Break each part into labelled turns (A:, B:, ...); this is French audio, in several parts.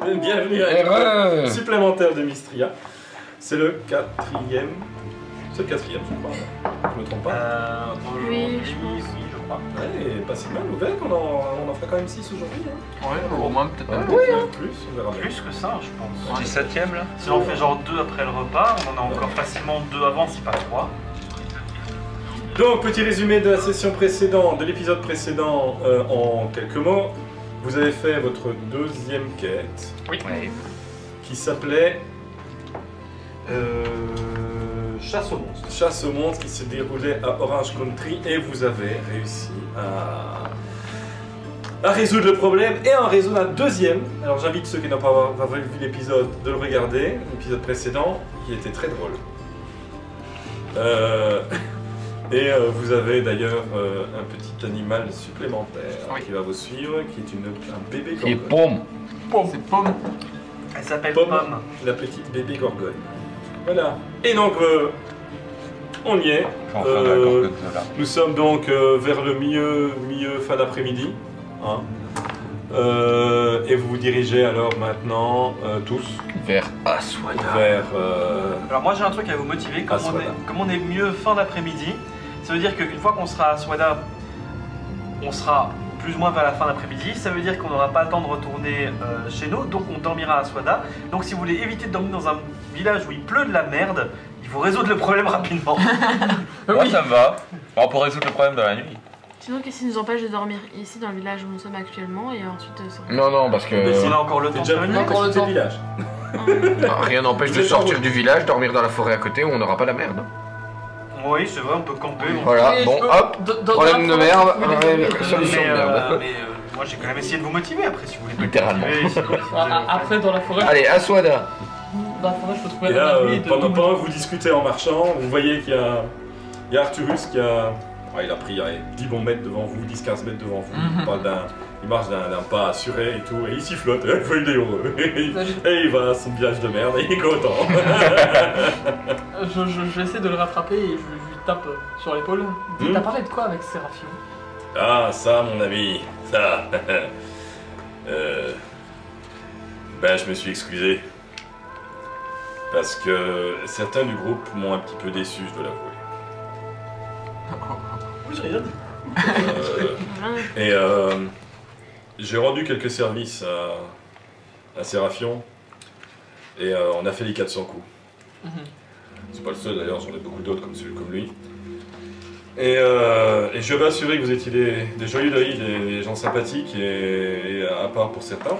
A: Bienvenue à une supplémentaire de Mystria. C'est le quatrième. C'est le quatrième, je crois. Je me trompe pas.
B: Oui, je pense.
C: Oui, je crois.
A: Ouais, pas si mal. Vous verrez qu'on en fera quand même 6 aujourd'hui. Hein.
C: Ouais, au moins peut-être pas.
A: Plus, on verra bien.
C: Plus que ça, je pense.
D: 17ème là.
C: Si on fait genre 2 après le repas, on en a encore facilement 2 avant, si pas 3.
A: Donc, petit résumé de la session précédente, de l'épisode précédent en quelques mots. Vous avez fait votre deuxième quête
C: Oui.
D: Ouais.
A: qui s'appelait
C: Chasse aux monstres.
A: Chasse aux monstres qui se déroulait à Orange Country et vous avez réussi à résoudre le problème et à en résoudre un deuxième. Alors j'invite ceux qui n'ont pas vu l'épisode de le regarder, l'épisode précédent qui était très drôle. Et vous avez d'ailleurs un petit animal supplémentaire qui va vous suivre, qui est un bébé
D: Et
A: gorgone.
D: Pomme.
B: C'est Pomme.
C: Elle s'appelle
A: Pomme,
C: Pomme.
A: la petite bébé gorgone. Voilà. Et donc on y est.
D: Enfin, d'accord que ça, là.
A: Nous sommes donc vers le milieu fin d'après-midi. Hein. Et vous vous dirigez alors maintenant tous
D: Vers Aswada.
A: vers...
C: Alors moi j'ai un truc à vous motiver, comme on est mieux fin d'après-midi, ça veut dire qu'une fois qu'on sera à Swada, on sera plus ou moins vers la fin d'après-midi, ça veut dire qu'on n'aura pas le temps de retourner chez nous, donc on dormira à Swada. Donc si vous voulez éviter de dormir dans un village où il pleut de la merde, il faut résoudre le problème rapidement.
D: Moi ça me va. On peut résoudre le problème de la nuit.
B: Sinon, qu'est-ce qui nous empêche de dormir ici dans le village où nous sommes actuellement et ensuite sortir?
D: Non, parce que
C: Mais on a encore le
A: T'es
C: temps de
A: déjà
C: faire une
A: venu
C: nuit.
B: Encore le
A: visiter
B: temps.
A: village.
D: non, rien n'empêche
A: Vous
D: de
A: êtes en
D: sortir
A: route.
D: du village, dormir dans la forêt à côté où on n'aura pas la merde.
C: Oui, c'est vrai, on peut camper.
D: Voilà,
B: Oui,
D: bon,
B: je peux-
D: hop,
B: dans
D: problème de
B: la
D: merde,
B: forêt,
D: solution de merde.
C: Moi j'ai quand même essayé de vous motiver après si vous voulez pas
D: Littéralement.
C: me motiver,
E: Après, dans la forêt,
D: Allez, Aswada.
E: dans la forêt, je peux trouver
A: Et là,
E: un abri de
A: pendant
E: double.
A: que vous discutez en marchant, vous voyez qu'il y a Arturus qui a... Ouais, il a pris 10 bons mètres devant vous, 10-15 mètres devant vous. Il marche d'un pas assuré et tout, et il sifflote, il est heureux. Et il va à son village de merde et il est content.
E: J'essaie de le rattraper et je lui tape sur l'épaule. T'as parlé de quoi avec Séraphine?
A: Ah, ça, mon ami, ça. Ben, je me suis excusé. Parce que certains du groupe m'ont un petit peu déçu, je dois l'avouer.
C: Oui, j'ai rien dit.
A: Et j'ai rendu quelques services à Séraphion. Et on a fait les 400 coups. C'est pas le seul d'ailleurs, j'en ai beaucoup d'autres comme lui. Et je vais assurer que vous étiez des joyeux d'œil, des gens sympathiques, et à part pour certains.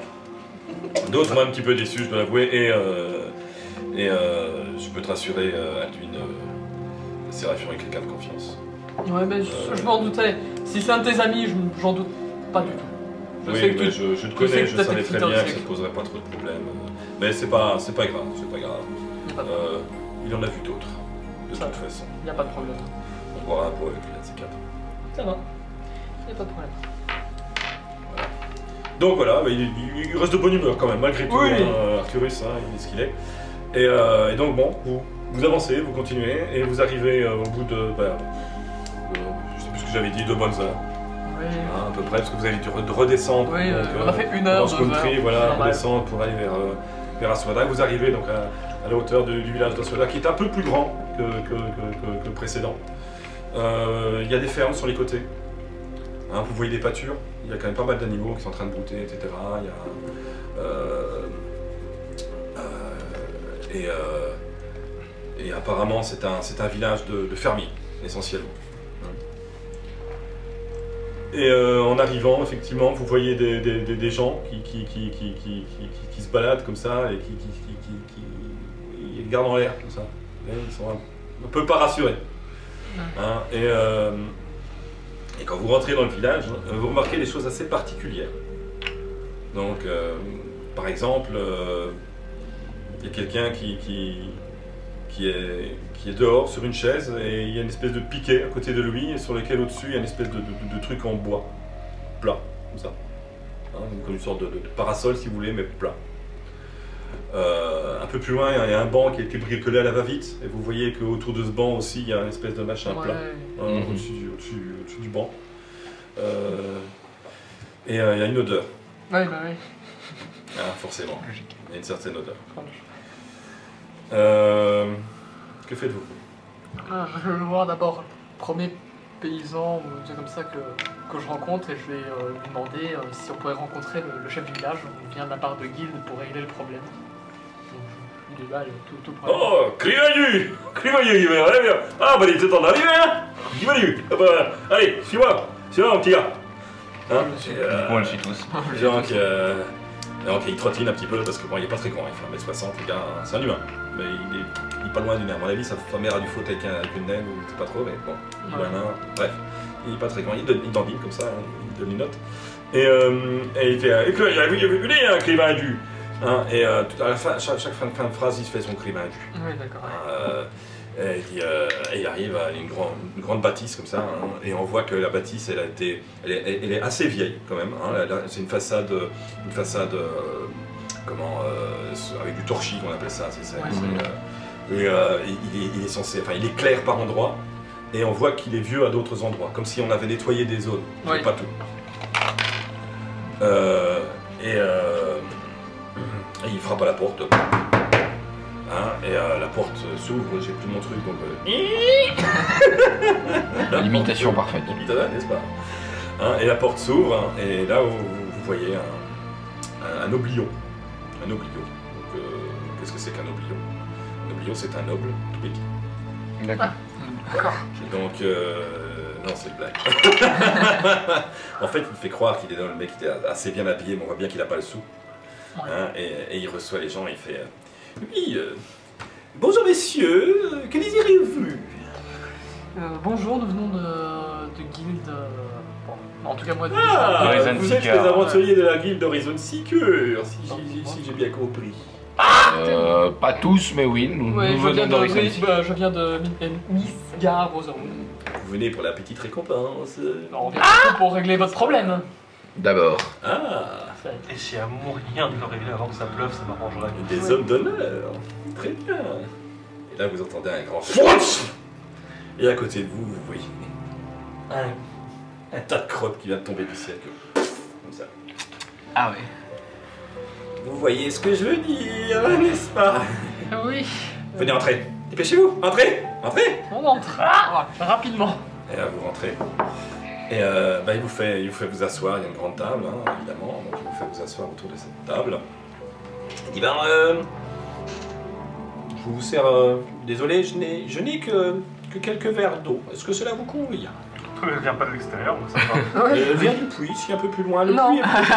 A: D'autres m'ont un petit peu déçu, je dois l'avouer, et je peux te rassurer, Alduin, Séraphion est quelqu'un de confiance.
E: Ouais, mais je m'en doutais. Si c'est un de tes amis, j'en doute pas du tout.
A: Oui,
E: sais que
A: mais
E: tu-
A: je te
E: sais
A: connais,
E: que
A: je
E: t'as
A: savais
E: tes
A: très
E: critères
A: bien
E: de
A: que ça ne
E: sélection.
A: poserait pas trop de problèmes. Mais c'est pas grave, c'est pas grave. Il en a vu d'autres, de
E: Ça
A: toute
E: va.
A: façon.
E: Y a pas de problème.
A: On boira un pot avec lui, un de ces quatre.
E: Ça va. Y a pas de problème.
A: Donc voilà, bah, il reste de bonne humeur quand même, malgré tout,
E: Oui.
A: Arturus, hein, il est ce qu'il est. Et donc bon, vous avancez, vous continuez, et vous arrivez au bout de, je sais plus ce que j'avais dit, 2 bonnes heures,
E: Oui.
A: hein, à peu près, parce que vous avez dû redescendre.
E: Oui,
A: donc,
E: on a fait 1 heure,
A: Orange
E: 2
A: Country,
E: heures.
A: voilà,
E: Normal.
A: redescendre pour aller vers Aswada. Vous arrivez donc à la hauteur du village d'Aswada, qui est un peu plus grand que le précédent. Il y a des fermes sur les côtés. Hein, vous voyez des pâtures, il y a quand même pas mal d'animaux qui sont en train de brouter, etc. Et apparemment c'est un village de fermiers, essentiellement. Et en arrivant, effectivement, vous voyez des gens qui se baladent comme ça et qui regardent en l'air comme ça. Et ils sont un peu pas rassurés. Hein, et quand vous rentrez dans le village, vous remarquez des choses assez particulières. Donc, par exemple, il y a quelqu'un qui est dehors sur une chaise et il y a une espèce de piquet à côté de lui et sur lequel au-dessus il y a une espèce de truc en bois, plat, comme ça. Hein, comme une sorte de parasol si vous voulez, mais plat. Un peu plus loin, il y a un banc qui a été bricolé à la va-vite et vous voyez qu'autour de ce banc aussi il y a une espèce de machin plat au-dessus du banc. Et il y a une odeur.
E: Ouais, bah oui.
A: Ah, forcément.
D: Logique.
A: Il y a une certaine odeur.
E: Voilà.
A: Que faites-vous?
E: Je vais voir d'abord le premier paysan ou un truc comme ça que je rencontre et je vais lui demander si on pourrait rencontrer le chef du village. On vient de la part de guilde pour régler le problème. Donc, je lui déballe tout le problème.
A: Oh, Crivailleux, il va aller bien. Ah, bah il était temps d'arriver, hein. Crivailleux. Ah bah, allez, suis-moi, mon petit gars. Hein
D: On le suit tous.
A: Donc il trottine un petit peu parce que bon, il est pas très grand, il fait 1m60, le gars, c'est un humain. Mais il est pas loin d'une mère. À mon avis, sa mère a dû faute avec une naine ou je sais pas trop, mais bon, il est un nain. Bref, il est pas très grand, il dandine comme ça, hein, il donne une note. Et il fait il y a un cri vendu. Hein, et à la fin, chaque fin de phrase, il se fait son cri vendu.
E: Oui, d'accord.
A: Et il arrive à une grande bâtisse comme ça, hein, et on voit que la bâtisse, elle est assez vieille quand même. Hein, c'est une façade avec du torchis qu'on appelle ça. Il est censé, enfin, il est clair par endroits, et on voit qu'il est vieux à d'autres endroits, comme si on avait nettoyé des zones, mais pas tout. Et il frappe à la porte. Hein, et la porte s'ouvre, j'ai plus mon truc donc.
F: L'imitation parfaite.
A: L'imitation, n'est-ce pas? Hein, et la porte s'ouvre, hein, et là vous voyez un oblion. Un oblion. Donc, qu'est-ce que c'est qu'un oblion? Un oblion, c'est un noble tout petit.
F: D'accord.
A: Donc, non, c'est une blague. En fait, il fait croire qu'il est dans le mec qui est assez bien habillé, mais on voit bien qu'il n'a pas le sou. Hein, et il reçoit les gens, il fait. Oui, bonjour messieurs, que désirez-vous?
E: Bonjour, nous venons de guilde. Bon, en tout cas, moi de
D: Horizon
A: vous êtes les
D: Seeker.
A: aventuriers de la guilde d'Horizon Seeker, si j'ai bien compris.
F: Pas tous, mais oui, nous
E: Ouais,
F: venons d'Horizon.
E: je viens de Misgar Rosewood.
A: Vous venez pour la petite récompense.
E: On vient pour régler votre problème.
F: D'abord.
A: Ah,
C: Et si à mourir de le révéler avant que ça pleuve, ça m'arrangerait.
A: des hommes d'honneur. Très bien. Et là, vous entendez un grand FOUATCH. Et à côté de vous, vous voyez un tas de crottes qui vient de tomber du ciel. Comme ça.
F: Ah ouais.
A: Vous voyez ce que je veux dire, n'est-ce pas?
E: Oui.
A: Venez entrer. Dépêchez-vous. Entrez.
E: On entre. Rapidement.
A: Et là, vous rentrez. Et il vous fait vous asseoir. Il y a une grande table, hein, évidemment. Donc, il vous fait vous asseoir autour de cette table. Il dit je vous sers. Désolé, je n'ai que quelques verres d'eau. Est-ce que cela vous convient?
C: Elle vient pas de l'extérieur, donc ça va.
A: Elle vient du puits, c'est un peu plus loin. Le
E: Non.
A: puits est protégé.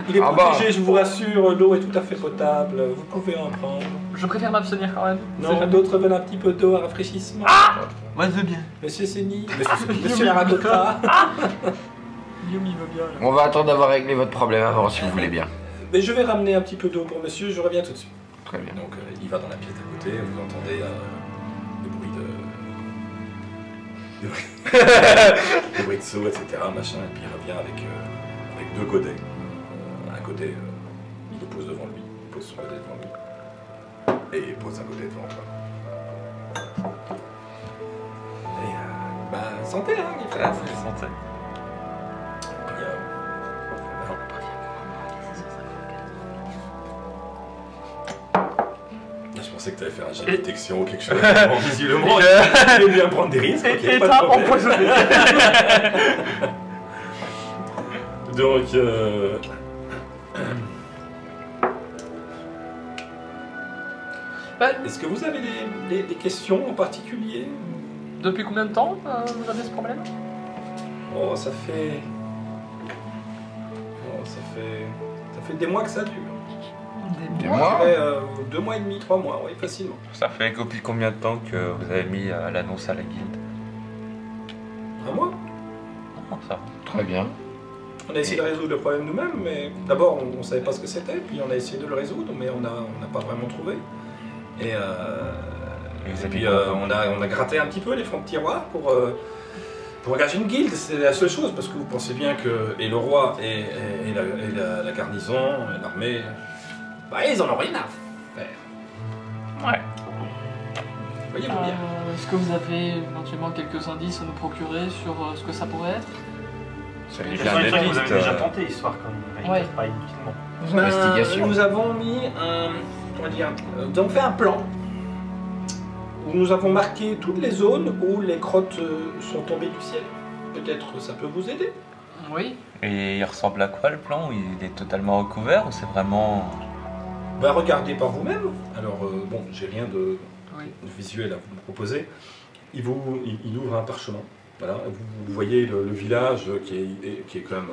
A: Il est
F: Ah
A: protégé,
F: bah.
A: je vous rassure. L'eau est tout à fait potable. Vous pouvez en prendre.
E: Je préfère m'abstenir quand même.
A: Non, d'autres veulent un petit peu d'eau à rafraîchissement.
C: Moi, je veux bien.
A: Monsieur Séni, Monsieur Maradota.
E: Yumi veut bien.
F: On va attendre d'avoir réglé votre problème avant, si vous voulez bien.
A: Mais je vais ramener un petit peu d'eau pour monsieur, je reviens tout de suite.
F: Très bien.
A: Donc il va dans la pièce d'à côté, vous entendez le bruit le bruit de seau, etc. Machin, et puis il revient avec deux godets. Un godet, il le pose devant lui, il pose son godet devant lui, et il pose un godet devant toi. Et santé, hein, Guy Flas.
C: Santé.
A: Je pensais que tu allais faire un jet de détection ou quelque chose. Bon, visiblement, il aime bien prendre des risques. Ok,
E: Et
A: pas de
E: t'as
A: problème.
E: empoisonné.
A: Donc, est-ce que vous avez des questions en particulier?
E: Depuis combien de temps vous avez ce problème?
A: Oh, ça fait des mois que ça dure.
F: Des mois?
A: Ouais, 2 mois et demi, 3 mois, oui, facilement.
D: Ça fait depuis combien de temps que vous avez mis l'annonce à la guilde?
A: 1 mois.
D: Oh, ça va.
F: Très bien.
A: On a essayé de résoudre le problème nous-mêmes, mais d'abord on ne savait pas ce que c'était, puis on a essayé de le résoudre, mais on n'a pas vraiment trouvé. Et puis on a gratté un petit peu les fonds de tiroir pour engager une guilde, c'est la seule chose, parce que vous pensez bien que et le roi et la garnison, et l'armée, bah ils en ont rien à faire.
C: Ouais.
A: Voyez-vous bien.
E: Est-ce que vous avez éventuellement quelques indices à nous procurer sur ce que ça pourrait être?
D: Ça
C: Quels
D: lui
C: sont
D: fait un
C: les trucs que vous
D: dépiste.
C: avez déjà tenté, histoire qu'on
E: Ouais.
C: ne pas inutilement.
F: Investigation.
G: Nous avons mis un. Comment dire, nous avons fait un plan où nous avons marqué toutes les zones où les crottes sont tombées du ciel. Peut-être ça peut vous aider.
E: Oui.
D: Et il ressemble à quoi le plan? Il est totalement recouvert ou c'est vraiment...
G: Bah, regardez par vous-même. Alors, bon, j'ai rien de
E: Oui.
G: visuel à vous proposer. Il ouvre un parchemin. Voilà, vous voyez le village qui est quand même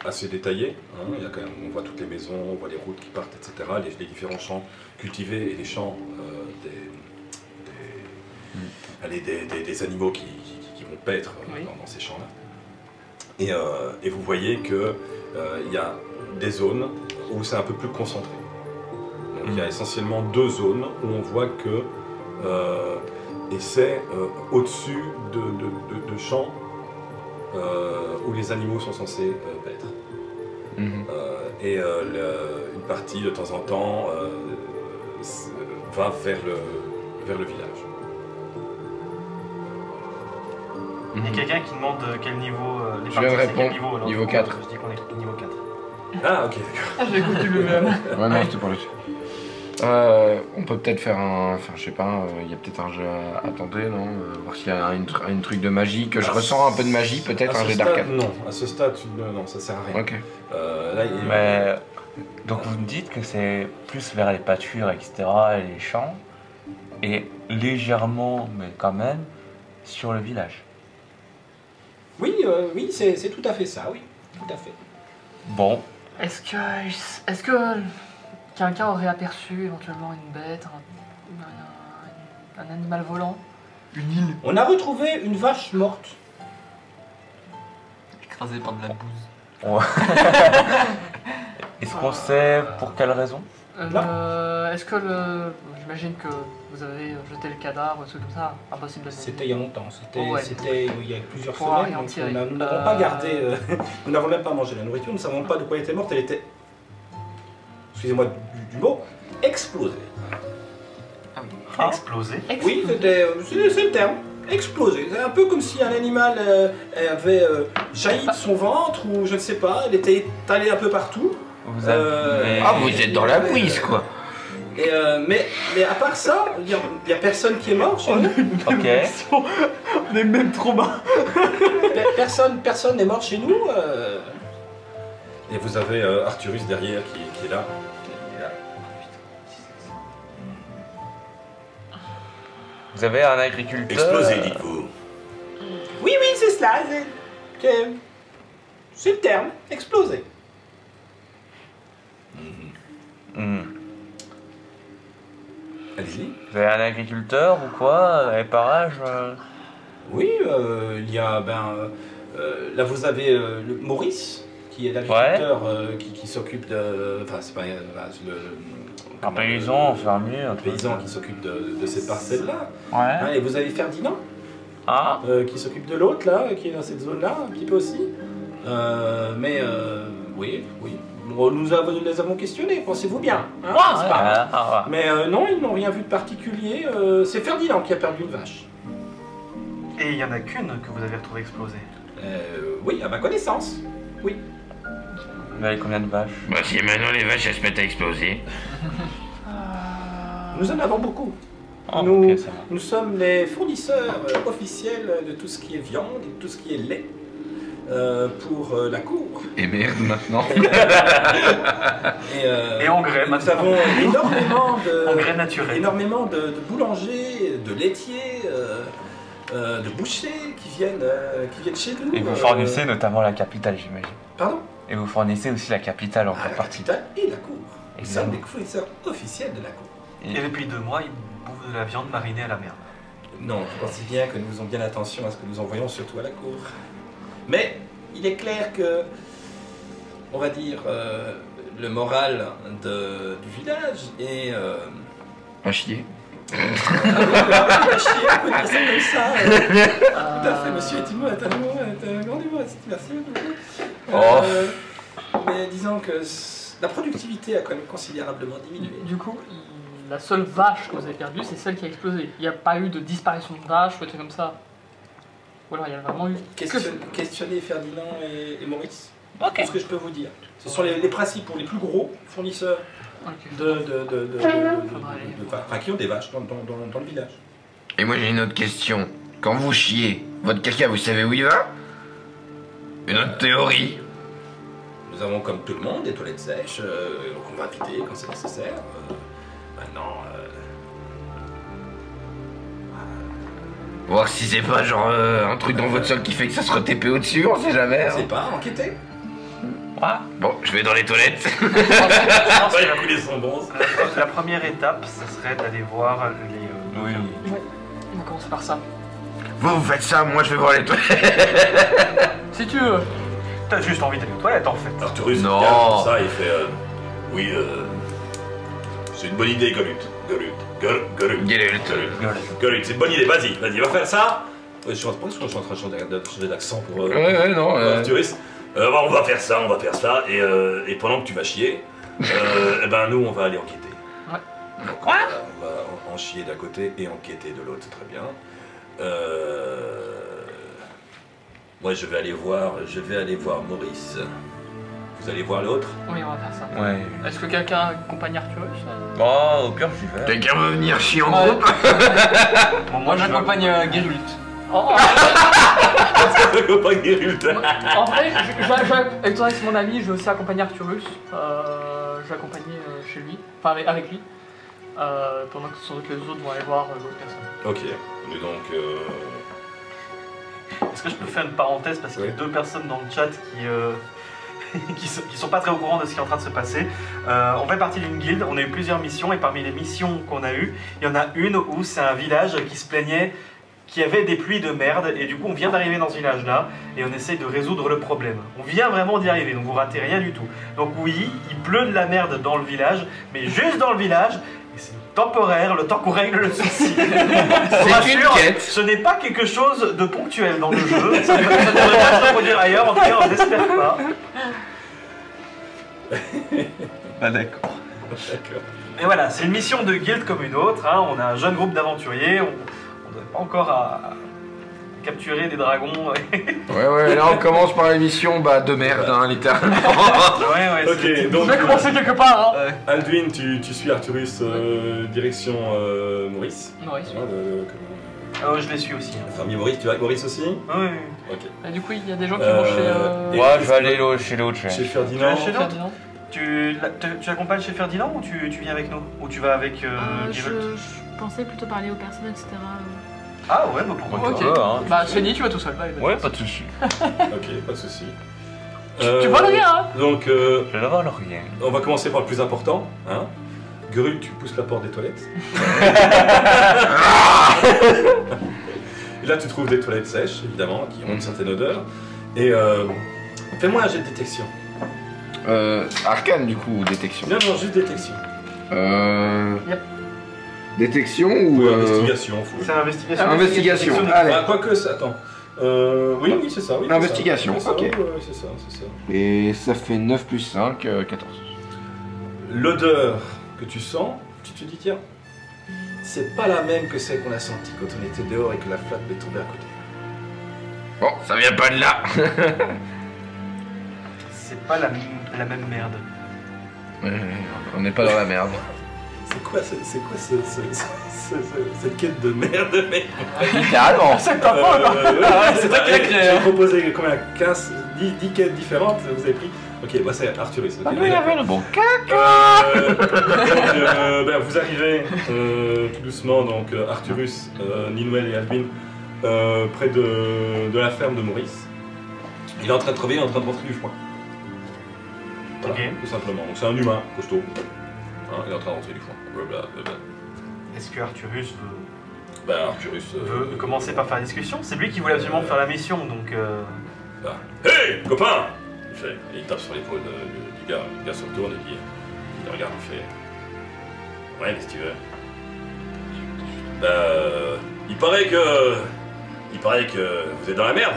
G: assez détaillé. Hein. Il y a quand même, on voit toutes les maisons, on voit les routes qui partent, etc. Les différents champs cultivés et les champs des animaux qui vont paître
E: Oui.
G: dans ces champs-là. Et vous voyez que il y a des zones où c'est un peu plus concentré. Donc, il y a essentiellement 2 zones où on voit que et c'est au-dessus de champs où les animaux sont censés paître.
F: Mhm.
G: Une partie de temps en temps va vers le village.
C: Il y a quelqu'un qui demande quel niveau les
F: Je
C: parties,
F: viens de
C: c'est quel
F: répondre,
C: alors,
F: niveau
C: du coup,
F: 4.
C: Je dis qu'on est niveau 4.
G: Ah, ok, d'accord.
E: Ah, j'ai compris le même.
F: Ouais, non, c'était pour le. On peut peut-être faire un. Enfin, je sais pas, il y a peut-être un jeu à tenter, non voir s'il y a une truc de magie, que je ressens un peu de magie, peut-être
G: À
F: un
G: ce
F: jet
G: stade,
F: d'arcade.
G: non, à ce stade, non, ça sert à rien.
F: Ok.
G: Là,
D: Mais... Donc vous me dites que c'est plus vers les pâtures, etc., et les champs, et légèrement, mais quand même, sur le village.
G: Oui, oui, c'est tout à fait ça, oui, tout à fait.
D: Bon,
E: Est-ce que quelqu'un aurait aperçu éventuellement une bête, un animal volant?
H: Une île
G: On a retrouvé une vache morte.
H: écrasée par de la bouse.
D: est-ce qu'on sait pour quelle raison?
E: Est-ce que j'imagine que vous avez jeté le cadavre, ce comme ça, impossible de
G: C'était il y a longtemps, c'était
E: Ouais.
G: il y a plusieurs
E: Pour
G: semaines,
E: rien
G: donc
E: tirer.
G: nous n'avons pas gardé, nous n'avons même pas mangé la nourriture, nous ne savons pas de quoi elle était morte, elle était, excusez-moi du mot, explosée.
C: Explosé.
G: Oui, c'est le terme, explosée. C'est un peu comme si un animal avait jailli de son ventre, ou je ne sais pas, elle était étalée un peu partout.
D: Vous avez...
F: Ah, vous êtes dans la bouise, quoi.
G: Mais à part ça, il n'y a personne qui est mort chez nous.
D: Ok.
E: On est même trop bas.
G: Personne n'est mort chez nous. Et vous avez Arthurus derrière qui est là.
D: Vous avez un agriculteur...
G: Explosé, dites-vous. Oui, c'est cela. C'est le terme, explosé.
D: Hmm.
G: Allez-y.
D: Vous avez un agriculteur ou quoi? Réparage
G: Oui, il y a, là vous avez le Maurice, qui est l'agriculteur qui s'occupe de... Enfin, c'est pas...
D: un paysan, un fermier, un
G: Un paysan qui s'occupe de cette parcelle-là.
D: Ouais.
G: Hein, et vous avez Ferdinand,
D: Ah,
G: qui s'occupe de l'autre, là, qui est dans cette zone-là, un petit peu aussi. Oui. Bon, nous les avons questionnés, pensez-vous bien. Hein, n'est-ce pas Mais non, ils n'ont rien vu de particulier. C'est Ferdinand qui a perdu une vache.
C: Et il n'y en a qu'une que vous avez retrouvée explosée.
G: Oui, à ma connaissance. Oui.
D: vous avez combien de vaches?
F: Bah, si maintenant les vaches elles se mettent à exploser.
G: Nous en avons beaucoup.
D: Oh,
G: Nous-
D: ok, ça va.
G: Nous sommes les fournisseurs officiels de tout ce qui est viande et de tout ce qui est lait pour la cour.
F: Et merde, maintenant.
C: Et engrais,
G: nous
C: maintenant.
G: avons
C: Engrais naturel.
G: énormément de boulangers, de laitiers, de bouchers qui viennent chez nous.
D: Et vous fournissez notamment la capitale, j'imagine.
G: Pardon?
D: Et vous fournissez aussi la capitale en
G: La
D: partie.
G: capitale et la cour. Nous sommes
D: Évidemment.
G: des fournisseurs officiels de la cour.
C: Et depuis 2 mois, ils bouffent de la viande marinée à la merde.
G: Non, je pense bien que nous faisons bien attention à ce que nous envoyons, surtout à la cour. Mais il est clair que, on va dire, le moral du village est...
F: À chier.
G: on peut dire ça comme ça. Tout à fait, monsieur Etimo est un grand humoriste. Merci beaucoup. Mais disons que la productivité a quand même considérablement diminué.
E: Du coup, la seule vache que vous avez perdue, c'est celle qui a explosé. Il n'y a pas eu de disparition de vache ou des trucs comme ça. Ou alors il y a vraiment eu.
G: Questionnez Ferdinand et Maurice.
D: Ok.
G: C'est ce que je peux vous dire. Ce sont les principaux, les plus gros fournisseurs
E: Ok.
G: enfin, qui ont des vaches dans le village.
F: Et moi j'ai une autre question. Quand vous chiez, votre caca, vous savez où il va? Une autre théorie.
G: Nous avons, comme tout le monde, des toilettes sèches, donc on va vider quand c'est nécessaire. Maintenant,
F: Voir si c'est pas genre un truc dans votre sol qui fait que ça se re-TP au-dessus, on sait jamais.
G: je
F: hein.
G: sais pas, enquêter.
F: Bon, je vais dans les toilettes.
G: Il a coulé son bronze.
C: La première étape, ce serait d'aller voir les.
D: Oui.
E: On va commencer par ça.
F: Vous faites ça, moi je vais voir les toilettes.
E: Si tu veux.
C: T'as juste envie d'aller aux toilettes en fait.
G: Arthurus
F: Non.
G: regarde comme ça, il fait oui, c'est une bonne idée, Golut. Golut, c'est une bonne idée, vas-y, va faire ça. Je suis en train de changer d'accent pour
F: Ouais, non.
G: Arthurus. On va faire ça, et pendant que tu vas chier, eh ben nous on va aller enquêter.
E: Ouais.
G: Donc, on va en chier d'un côté et enquêter de l'autre, c'est très bien. Moi je vais aller voir Maurice. Vous allez voir l'autre?
E: Oui, on va faire ça.
D: Ouais.
E: Est-ce que quelqu'un accompagne Arthurus
D: Bon, au pire, j'y vais.
F: Quelqu'un veut venir chier en
E: Ouais.
F: groupe?
H: Moi j'accompagne Geralt.
G: Le copain Geralt.
E: En vrai, étant donné que c'est mon ami, je vais aussi accompagner Arthurus. Je vais accompagner chez lui, enfin avec lui. Pendant que sans doute les autres vont aller voir d'autres personnes.
G: Ok, on est donc.
C: Est-ce que je peux faire une parenthèse parce qu'il y a deux personnes dans le chat qui sont pas très au courant de ce qui est en train de se passer. On fait partie d'une guilde, on a eu plusieurs missions et parmi les missions qu'on a eues, il y en a une où c'est un village qui se plaignait qu'il y avait des pluies de merde et du coup on vient d'arriver dans ce village là et on essaye de résoudre le problème. On vient vraiment d'y arriver donc vous ratez rien du tout. Donc oui, il pleut de la merde dans le village, mais juste dans le village. Et c'est temporaire, le temps qu'on règle le souci.
F: C'est une quête.
C: Ce n'est pas quelque chose de ponctuel dans le jeu. Ça ne devrait pas se reproduire ailleurs, en tout cas on n'espère pas.
D: Ah, d'accord.
G: D'accord.
C: Et voilà, c'est une mission de guilde comme une autre. Hein. On a un jeune groupe d'aventuriers. On n'est pas encore à capturer des dragons.
F: Ouais, là on commence par l'émission de merde, hein, littéralement.
C: Ouais,
G: Ok,
C: c'est-
G: donc.
E: Je vais commencer quelque part, hein.
G: Alduin, tu suis Arthurus direction Maurice.
E: Maurice.
C: Je les suis aussi. Hein.
G: Le fermier Maurice, tu vas avec Maurice aussi?
C: Oui.
G: Ok.
E: Et du coup, il y a des gens qui vont chez.
G: Et
D: Moi, je
G: qu'est-ce
D: vais aller
G: que-
D: chez l'autre.
G: Chez
C: Tu
G: Ferdinand.
C: vas chez l'autre
E: Ferdinand.
C: Tu accompagnes chez Ferdinand ou tu viens avec nous? Ou tu vas avec
B: Je
C: Geralt?
B: pensais plutôt parler aux personnes, etc.
C: Ah ouais, bah pourquoi
E: Ok.
D: Ouais, hein.
E: Bah, Svenny, tu vas tout seul. Bah,
D: Ouais, pas de soucis.
G: Ok, pas de soucis.
E: Tu vois le gars, hein.
G: Donc,
D: Je vais avoir le rien.
G: on va commencer par le plus important. Hein. Geralt, tu pousses la porte des toilettes. Et là, tu trouves des toilettes sèches, évidemment, qui ont une certaine odeur. Et fais-moi un jet de détection.
F: Arcane du coup, ou détection.
G: Non, juste détection.
E: Yep.
F: Détection
G: Ou
F: ou
G: investigation.
C: C'est l'investigation.
F: Investigation.
G: Investigation.
F: Allez.
G: Ah, quoique, attends. Oui, c'est ça. Oui, c'est
F: Investigation,
G: ça.
F: ok.
G: Oui, c'est ça.
F: Et ça fait 9 plus 5, 14.
G: L'odeur que tu sens, tu te dis, tiens, c'est pas la même que celle qu'on a sentie quand on était dehors et que la flamme est tombée à côté.
F: Bon, ça vient pas de là.
C: C'est pas la même merde.
F: On n'est pas dans la merde.
G: C'est quoi cette quête de merde, mec?
F: Littéralement.
E: C'est ta faute.
G: C'est
E: toi qui l'as créé, hein.
G: J'ai proposé combien? 10 quêtes différentes, vous avez pris? Ok, bah c'est Arthurus. ok,
F: Il y avait le bon cas.
G: Vous arrivez tout doucement, donc Arthurus, Ninwell et Albin, près de la ferme de Maurice. Il est en train de crever, il est en train de rentrer du foin. Voilà,
C: Ok.
G: tout simplement. Donc c'est un humain, costaud. Hein, il est en train de rentrer du foin. Blablabla.
C: Est-ce que Arthurus
G: Arthurus.
C: veut commencer par faire la discussion? C'est lui qui voulait absolument faire la mission, donc...
G: Hey, copain! Il tape sur l'épaule du gars. Le gars se retourne et puis il regarde, il fait. Ouais, qu'est-ce que tu veux? Il paraît que vous êtes dans la merde.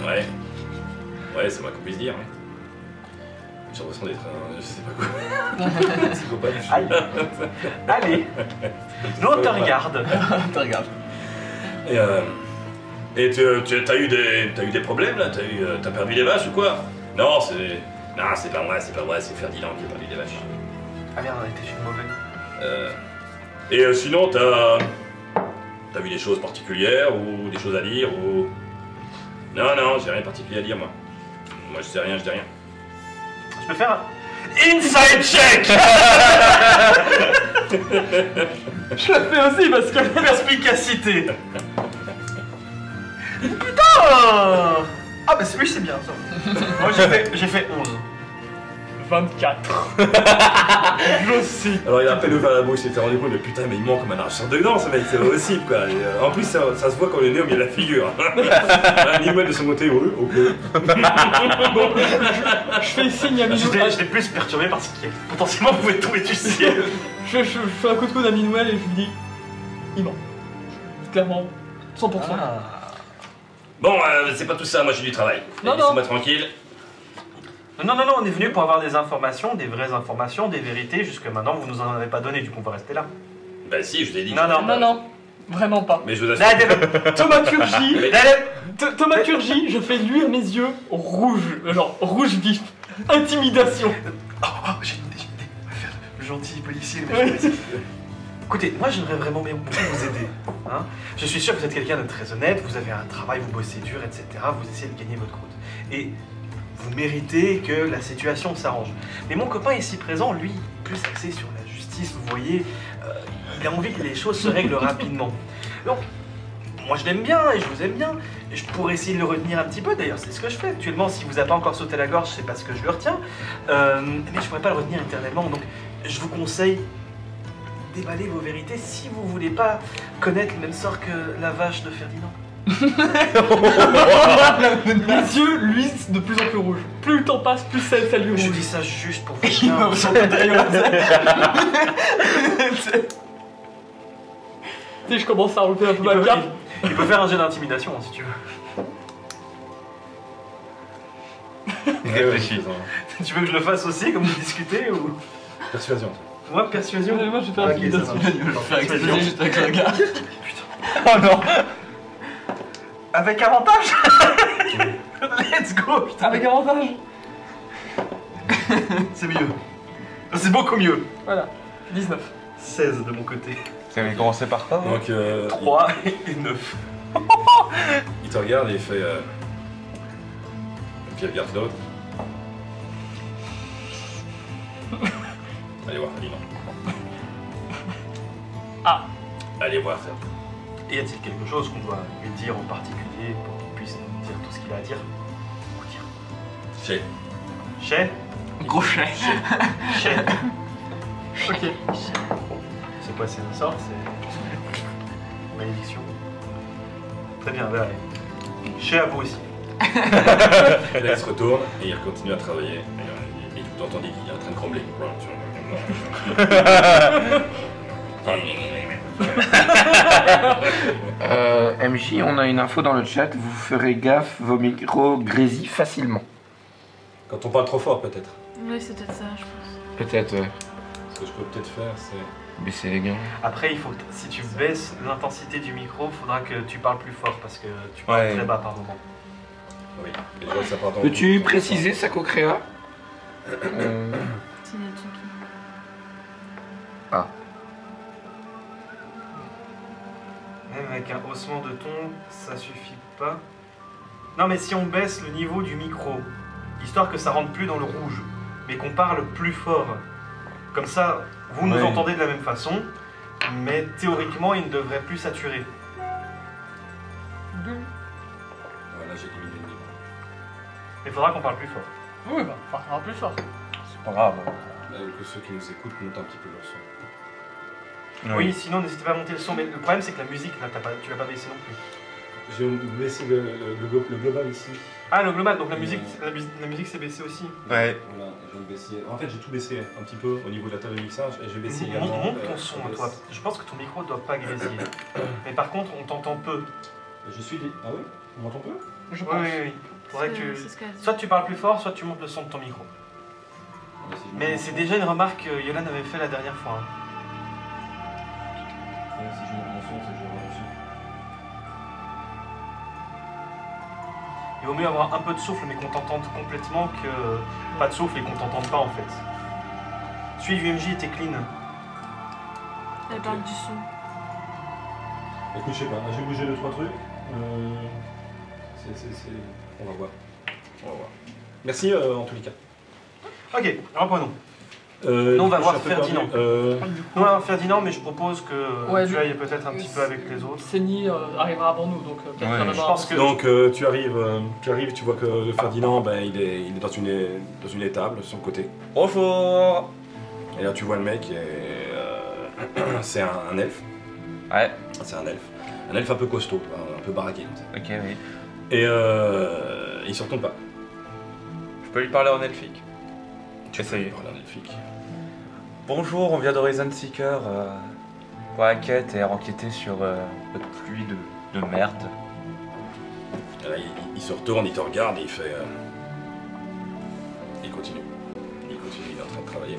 G: Ouais. Ouais, c'est moi qu'on puisse dire. Hein. J'ai l'impression d'être un. Je sais pas quoi. Psychopathe.
C: Aïe. Allez, nous on te regarde.
H: Te regarde.
A: Et t'as eu des problèmes là? T'as perdu des vaches ou quoi? Non, c'est pas moi, c'est Ferdinand qui a perdu des vaches.
C: Ah merde, on était chez le mauvais.
A: Et sinon, t'as vu des choses particulières ou des choses à dire ou... Non, j'ai rien de particulier à dire moi. Moi je sais rien, je dis rien.
C: Je peux faire un inside check.
E: Je le fais aussi parce que...
C: Perspicacité. Putain. Ah bah oui, c'est bien ça. Moi j'ai fait 11.
E: 24. Je sais.
A: Alors il a à peine ouvert la bouche, il s'était rendu compte de putain mais il manque comme un arracheur de dents ce mec, c'est pas possible quoi. Et, en plus ça se voit quand le nez au milieu de la figure. Un email de son côté, oui, ok.
E: Bon, je fais signe à Minouel.
C: J'étais plus perturbé parce qu'il potentiellement pouvait tomber du ciel.
E: Je fais un coup de coude à Minouel et je lui dis il ment. Clairement, 100%.
A: Bon, c'est pas tout ça, moi j'ai du travail.
E: Non.
A: Laissez-moi tranquille.
C: Non, on est venu pour avoir des informations, des vraies informations, des vérités. Jusque maintenant, vous nous en avez pas donné, du coup on va rester là.
A: Bah si, je vous ai dit.
E: Non, vraiment pas.
A: Mais je vous assure.
E: Thaumaturgie, je fais luire mes yeux rouge, genre rouge vif. Intimidation.
C: J'ai une idée. On va faire le gentil policier, le méchant policier. Écoutez, moi j'aimerais vraiment beaucoup vous aider. Hein. Je suis sûr que vous êtes quelqu'un de très honnête, vous avez un travail, vous bossez dur, etc. Vous essayez de gagner votre croûte. Et vous méritez que la situation s'arrange. Mais mon copain ici présent, lui, plus axé sur la justice, vous voyez, il a envie que les choses se règlent rapidement. Donc, moi je l'aime bien et je vous aime bien. Et je pourrais essayer de le retenir un petit peu, d'ailleurs c'est ce que je fais actuellement. Si vous n'avez pas encore sauté à la gorge, c'est parce que je le retiens. Mais je pourrais pas le retenir éternellement. Donc, je vous conseille déballer vos vérités si vous voulez pas connaître le même sort que la vache de Ferdinand.
E: Les yeux luisent de plus en plus rouges. Plus le temps passe, plus ça lui rouge.
C: Je dis ça juste pour vous dire.
E: Tu sais, je commence à enlever un peu ma carte.
C: Il peut faire un jet d'intimidation si tu veux.
D: Réfléchis.
C: Tu veux que je le fasse aussi, comme vous discutez ou...
A: Persuasion.
E: Moi, persuasion. Moi, je vais faire
C: Ok,
E: intimidation.
C: ça marche.
H: Je vais faire exploser juste avec le regard.
C: Oh non. Avec avantage. Let's go putain.
E: Avec avantage.
C: C'est mieux. C'est beaucoup mieux.
E: Voilà. 19.
C: 16 de mon côté.
D: Vous avez commencé par quoi?
A: Donc
C: 3 et 9.
A: il te regarde et il fait... Et puis il regarde l'autre. Allez voir Ferdinand.
E: Ah.
A: Allez voir Ferdinand.
C: Et y a-t-il quelque chose qu'on doit lui dire en particulier pour qu'il puisse nous dire tout ce qu'il a à dire?
A: Chez.
C: Chez?
H: Gros chien.
C: Chez.
E: Ok.
C: C'est quoi, c'est un sort? C'est... malédiction? Très bien, bah allez. Chez à vous aussi.
A: Et là il se retourne et il continue à travailler. Et tout entendez qu'il est en train de crumbler.
F: MJ, on a une info dans le chat, vous ferez gaffe, vos micros grésillent facilement.
A: Quand on parle trop fort peut-être.
B: Oui, c'est peut-être ça, je pense.
F: Peut-être, ouais.
A: Ce que je peux peut-être faire c'est...
F: Baisser les gains.
C: Après, il faut que si tu baisses l'intensité du micro, faudra que tu parles plus fort parce que tu parles
D: Ouais.
C: très bas par moment.
A: Oui. Et je vois que ça part dans-
F: Peux-tu préciser, Sakocréa
B: C'est Natsuki.
C: Même avec un haussement de ton, ça suffit pas. Non, mais si on baisse le niveau du micro, histoire que ça rentre plus dans le rouge, mais qu'on parle plus fort, comme ça, vous nous
D: Ouais.
C: entendez de la même façon, mais théoriquement, il ne devrait plus saturer.
A: Voilà, j'ai diminué le niveau.
C: Mais il faudra qu'on parle plus fort.
E: Oui, bah, enfin, plus fort.
D: C'est pas grave.
A: Là, que ceux qui nous écoutent montent un petit peu leur son.
C: Oui, sinon, n'hésitez pas à monter le son, mais le problème, c'est que la musique, là, tu l'as pas baissé non plus.
A: J'ai baissé le global ici.
C: Ah, le global, donc la musique s'est baissée aussi.
D: Ouais.
A: Voilà, je vais le baisser. En fait, j'ai tout baissé un petit peu au niveau de la table de mixage et je vais baisser également.
C: Monte ton son, toi. Je pense que ton micro doit pas grésiller. Mais par contre, on t'entend peu.
A: Je suis. Ah oui? On m'entend peu?
E: Je
C: Oui,
E: pense.
C: oui, oui. Faudrait que tu...
B: C'est ce qu'elle a dit.
C: Soit tu parles plus fort, soit tu montes le son de ton micro. Mais c'est déjà une remarque que Yolan avait fait la dernière fois. Hein.
A: Si je monte mon son, c'est que je reçu.
C: Il vaut mieux avoir un peu de souffle mais qu'on t'entende complètement que pas de souffle et qu'on t'entende pas en fait. Suis du MJ était clean.
B: Elle parle du son.
G: Écoute, je sais pas, j'ai bougé 2-3 trucs. On va voir. Merci en tous les cas.
C: Ok, reprenons.
G: Nous,
C: on va voir Ferdinand. On va voir Ferdinand, mais je propose que
E: Ouais,
C: tu ailles peut-être un petit peu avec les autres.
E: Senni arrivera avant nous, donc peut-être
D: Ouais,
E: qu'on va
C: je
E: voir
C: pense
E: avant.
C: que-
G: Donc tu arrives, tu vois que Ferdinand, ben, il est dans une étable sur le côté.
D: Bonjour.
G: Et là tu vois le mec, c'est un elfe.
D: Ouais,
G: C'est un elfe. Un elfe un peu costaud, un peu baraqué. Comme ça.
D: ok, oui.
G: Et il se retourne pas.
D: Je peux lui parler en elfique.
G: Tu
D: Essayez.
G: parles en elfique.
D: Bonjour, on vient d'Horizon Seeker pour la quête et enquêter sur votre pluie de merde.
G: Et là, il se retourne, il te regarde et il fait. Il continue. Il est en train de travailler.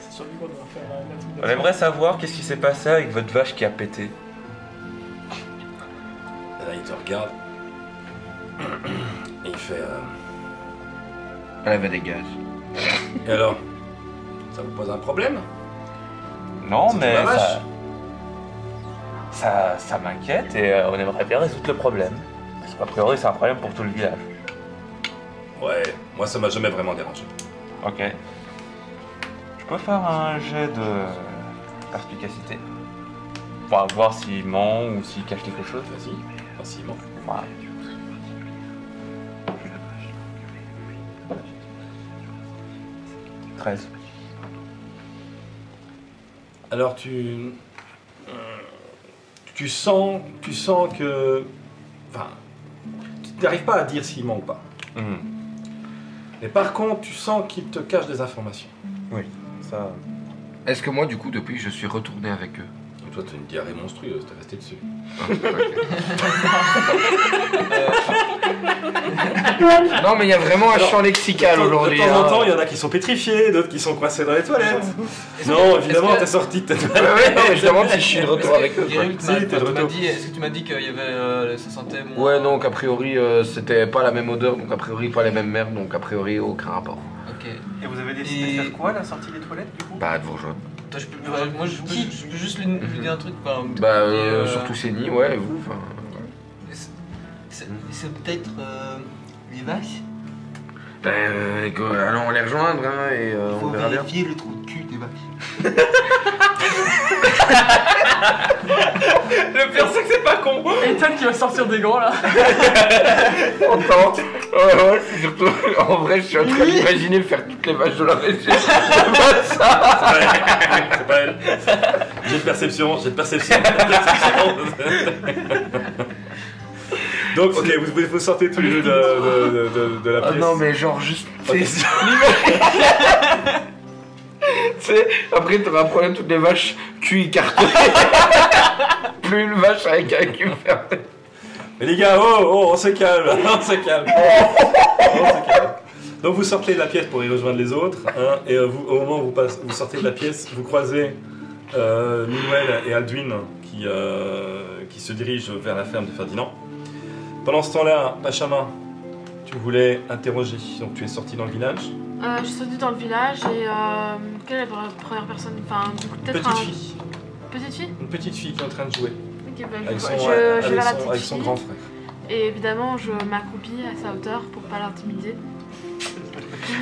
E: C'est sur lui qu'on doit faire la truc
D: On aimerait savoir qu'est-ce qui s'est passé avec votre vache qui a pété.
G: Et là, il te regarde. Et il fait.
F: Elle avait des gaz.
G: Et alors, ça vous pose un problème?
D: Non,
G: C'était
D: mais
G: ma vache.
D: ça m'inquiète et on aimerait bien résoudre le problème. Parce qu'a priori, c'est un problème pour tout le village.
G: Ouais, moi ça m'a jamais vraiment dérangé.
D: Ok. Je peux faire un jet de perspicacité pour voir s'il ment ou s'il cache quelque chose.
G: Vas-y, facilement.
D: Voilà. « 13.
G: Alors tu sens que, enfin, tu n'arrives pas à dire s'il ment ou pas. Mais par contre, tu sens qu'il te cache des informations.
D: Oui, ça...
F: Est-ce que moi, du coup, depuis, je suis retourné avec eux?
G: Donc toi, tu as une diarrhée monstrueuse, t'es resté dessus.
F: Non, mais il y a vraiment un champ lexical aujourd'hui.
G: De temps en
F: hein.
G: temps, il y en a qui sont pétrifiés, d'autres qui sont coincés dans les toilettes. Non, évidemment, t'es sorti de ta
F: Ouais,
G: toilette.
F: ouais, non, mais je demande si je suis de retour avec eux. quoi.
H: Guéril,
G: Si, t'es de retour.
H: est-ce que tu m'as dit qu'il y avait. Ça sentait moins.
F: Ouais, donc a priori, c'était pas la même odeur, donc a priori pas les mêmes merdes, donc a priori aucun rapport.
H: Ok.
C: Et vous avez décidé de faire quoi à la sortie des toilettes du coup?
F: Bah, de vous rejoindre.
H: Toi, moi, je peux juste lui dire un truc. Enfin,
F: Bah,
H: et,
F: surtout Senni, ouais, et vous, enfin.
H: C'est peut-être les vaches.
F: Allons les rejoindre, hein, et
H: Il
F: on
H: faut
F: verra bien.
H: vérifier le trou de cul des vaches.
D: Le pire, c'est que c'est pas con.
E: Ethan qui va sortir des gants là.
F: Attends, ouais, c'est surtout, en vrai, je suis en train d'imaginer faire toutes les vaches de la région. C'est pas ça.
G: C'est pas elle. J'ai de perception. Donc, ok, vous sortez tous les deux de la
F: Ah
G: pièce.
F: non, mais genre juste.
G: Ok.
F: C'est après, t'auras un problème, toutes les vaches cul écarté. Plus une vache avec un cul fermé.
G: Mais les gars, on se calme, on se calme. Donc vous sortez de la pièce pour y rejoindre les autres, hein, et au moment où vous sortez de la pièce, vous croisez Minuel et Alduin qui se dirigent vers la ferme de Ferdinand. Pendant ce temps-là, Pachama, tu voulais interroger, donc tu es sorti dans le village.
B: Je suis sortie dans le village et quelle est la première personne? Enfin, du coup, peut-être
G: Petite fille,
B: Petite fille?
G: une petite fille qui est en train de jouer
B: Ok, bah,
G: avec
B: je
G: son,
B: vais vers la
G: avec
B: petite
G: son
B: fille.
G: grand frère.
B: Et évidemment, je m'accroupis à sa hauteur pour pas l'intimider.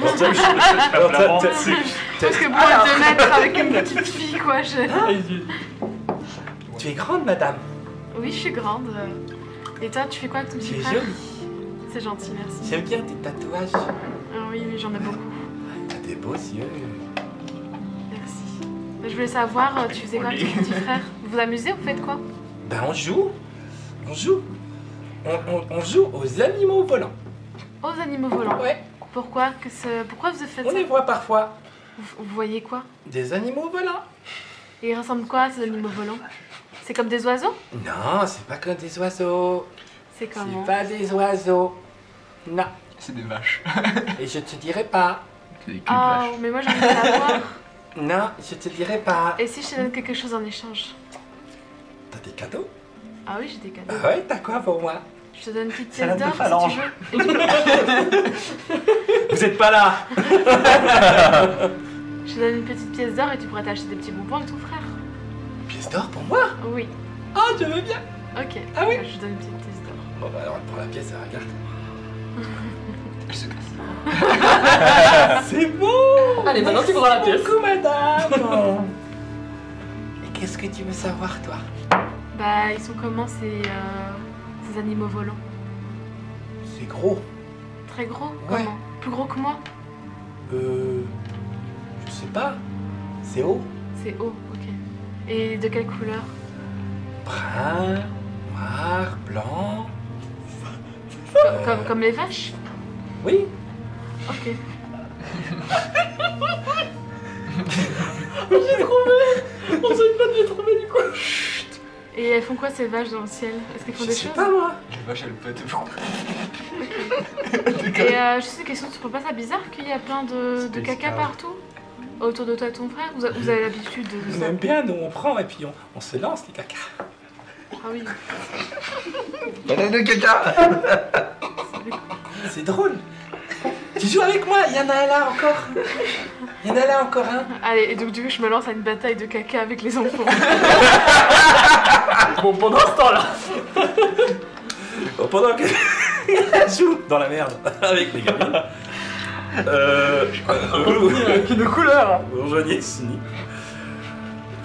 G: Alors,
B: Parce que pour 2 mètres avec une petite fille, quoi,
G: tu es grande, madame.
B: Oui, je suis grande. Et toi, tu fais quoi avec ton petit frère? C'est gentil, merci.
G: J'aime bien tes tatouages.
B: Oui, j'en ai beaucoup.
G: T'as des beaux yeux.
B: Merci. Je voulais savoir, tu faisais quoi avec ton petit frère? Vous vous amusez? Vous faites quoi?
G: Ben on joue. On joue aux animaux volants.
B: Aux animaux volants.
G: Ouais.
B: Pourquoi vous faites
G: On
B: ça?
G: les voit parfois.
B: Vous voyez quoi?
G: Des animaux volants.
B: Et ils ressemblent quoi, ces animaux volants? C'est comme des oiseaux?
G: Non, c'est pas comme des oiseaux.
B: C'est comment?
G: C'est pas des oiseaux. Non.
H: C'est des vaches.
G: Et je te dirai pas.
F: C'est des culs de
B: Ah,
F: vache.
B: mais moi j'ai envie de savoir.
G: Non, je te dirai pas.
B: Et si je te donne quelque chose en échange?
G: T'as des cadeaux?
B: Ah oui, j'ai des cadeaux.
G: Ah ouais, t'as quoi pour moi?
B: Je te donne une petite
C: Salade
B: pièce
C: de
B: d'or
C: phalange.
B: si tu veux.
C: Vous êtes pas là.
B: Je te donne une petite pièce d'or et tu pourras t'acheter des petits bonbons avec ton frère.
H: Pièce d'or pour moi?
B: Oui.
H: Ah, je veux bien.
B: Ok.
H: Ah oui.
B: Je te donne une petite pièce d'or.
H: Bon, bah alors, elle prend la pièce, elle regarde. Elle se casse.
C: C'est bon.
E: Allez, maintenant tu prends la pièce.
H: Coucou, madame. Et qu'est-ce que tu veux savoir, toi?
B: Bah, ils sont comment ces animaux volants?
H: C'est gros.
B: Très gros?
H: Ouais.
B: Comment? Plus gros que moi?
H: Je sais pas. C'est haut.
B: C'est haut, ok. Et de quelle couleur?
H: Brun, noir, blanc.
B: Comme les vaches?
H: Oui.
B: Ok.
E: On sait pas de les trouver du coup.
B: Et elles font quoi ces vaches dans le ciel? Est-ce qu'elles font
H: Je
B: des
H: sais
B: choses?
H: pas, moi.
E: Les vaches, elles pètent.
B: Et juste une question, tu trouves pas ça bizarre qu'il y a plein de caca partout? Autour de toi et ton frère? Vous avez l'habitude de
H: On
B: ça?
H: aime bien, nous on prend et puis on se lance les caca.
B: Ah oui.
F: Banane de caca.
H: C'est drôle. Tu joues avec moi, il y en a un là encore. Il y en a là encore un.
B: Allez, et donc du coup je me lance à une bataille de caca avec les enfants.
E: Bon, pendant ce temps-là.
G: Pendant qu'elle joue dans la merde avec les gamins,
E: Qui de couleur.
G: vous rejoignez Sini,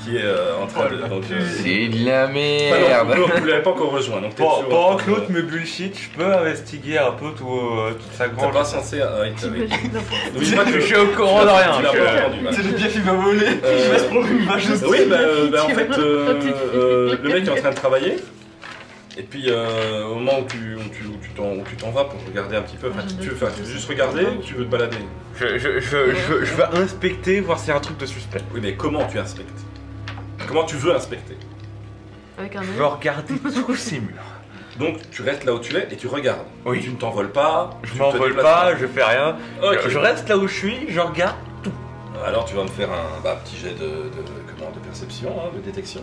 G: qui est en train de... donc,
F: C'est de la
G: ah non,
F: merde.
G: vous l'avez pas encore rejoint, donc t'es toujours...
D: Pendant que l'autre me bullshit, je peux investiguer un peu toute sa
G: T'es
D: grange.
G: pas censé... avec...
B: T'imagines n'importe
G: N'oublie pas que
D: Je suis au courant de rien.
G: Tu l'as pas entendu. voilà.
C: C'est le piaf, il va voler. Il va se prendre une vache de
G: Oui, en fait, le mec est en train de travailler. Et puis au moment où tu t'en vas pour regarder un petit peu, enfin, tu veux juste regarder ou tu veux te balader?
D: Je veux inspecter, voir s'il y a un truc de suspect.
G: Oui, mais comment tu inspectes? Comment tu veux inspecter?
B: Avec un
D: Je
B: œil.
D: veux regarder tous ces murs.
G: Donc tu restes là où tu es et tu regardes.
D: Oui.
G: Tu ne t'envoles pas.
D: Je
G: tu
D: m'envole
G: te déplaces
D: pas, je fais rien.
G: Ok.
D: Je reste là où je suis, je regarde.
G: Alors tu vas me faire un petit jet de perception, hein, de détection.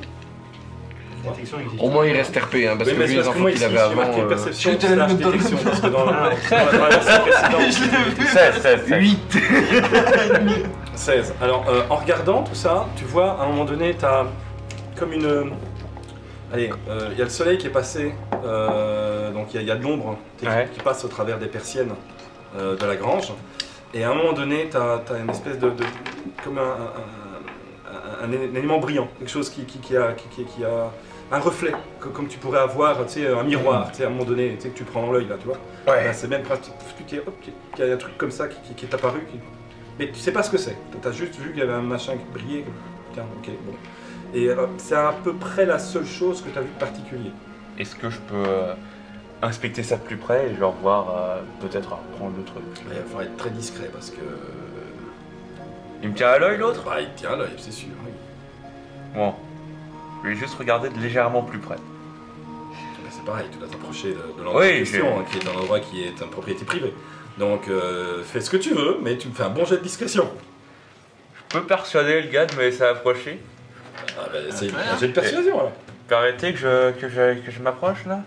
C: Détection existe.
F: Au moins il reste RP, hein, parce
G: Oui,
F: que
G: mais
F: lui
G: c'est
F: les
G: parce que
F: infos
G: moi
F: qu'il
G: ici,
F: avait
G: j'ai
F: avant.
G: marqué perception
E: Je te la
G: slash
E: donne.
G: détection parce que dans la version précédente.
D: 16.
G: 16. Alors, en regardant tout ça, tu vois, à un moment donné, tu as comme une... Allez, il y a le soleil qui est passé, donc il y a de l'ombre qui passe au travers des persiennes de la grange. Et à un moment donné, tu as une espèce de comme un élément brillant, quelque chose qui a un reflet, comme tu pourrais avoir, tu sais, un miroir, tu sais, à un moment donné, tu sais, que tu prends dans l'œil, là, tu vois. Là, c'est même presque, qu'il y a un truc comme ça qui est apparu, mais tu sais pas ce que c'est. Tu as juste vu qu'il y avait un machin qui brillait. Tiens, ok, bon. Et c'est à peu près la seule chose que tu as vu de particulier.
D: Est-ce que je peux inspecter ça de plus près et genre voir peut-être prendre le truc?
G: Il va falloir être très discret parce que.
D: Il me tient à l'œil l'autre?
G: Bah, il te tient à l'œil, c'est sûr. Oui.
D: Bon. Je vais juste regarder de légèrement plus près.
G: Mais c'est pareil, tu dois t'approcher de l'endroit
D: Oui,
G: en question, hein, qui est un endroit qui est une propriété privée. Donc fais ce que tu veux, mais tu me fais un bon jet de discrétion.
D: Je peux persuader le gars de me laisser approcher?
G: Ah, bah, c'est un jet de persuasion alors.
D: Permettez que je m'approche là?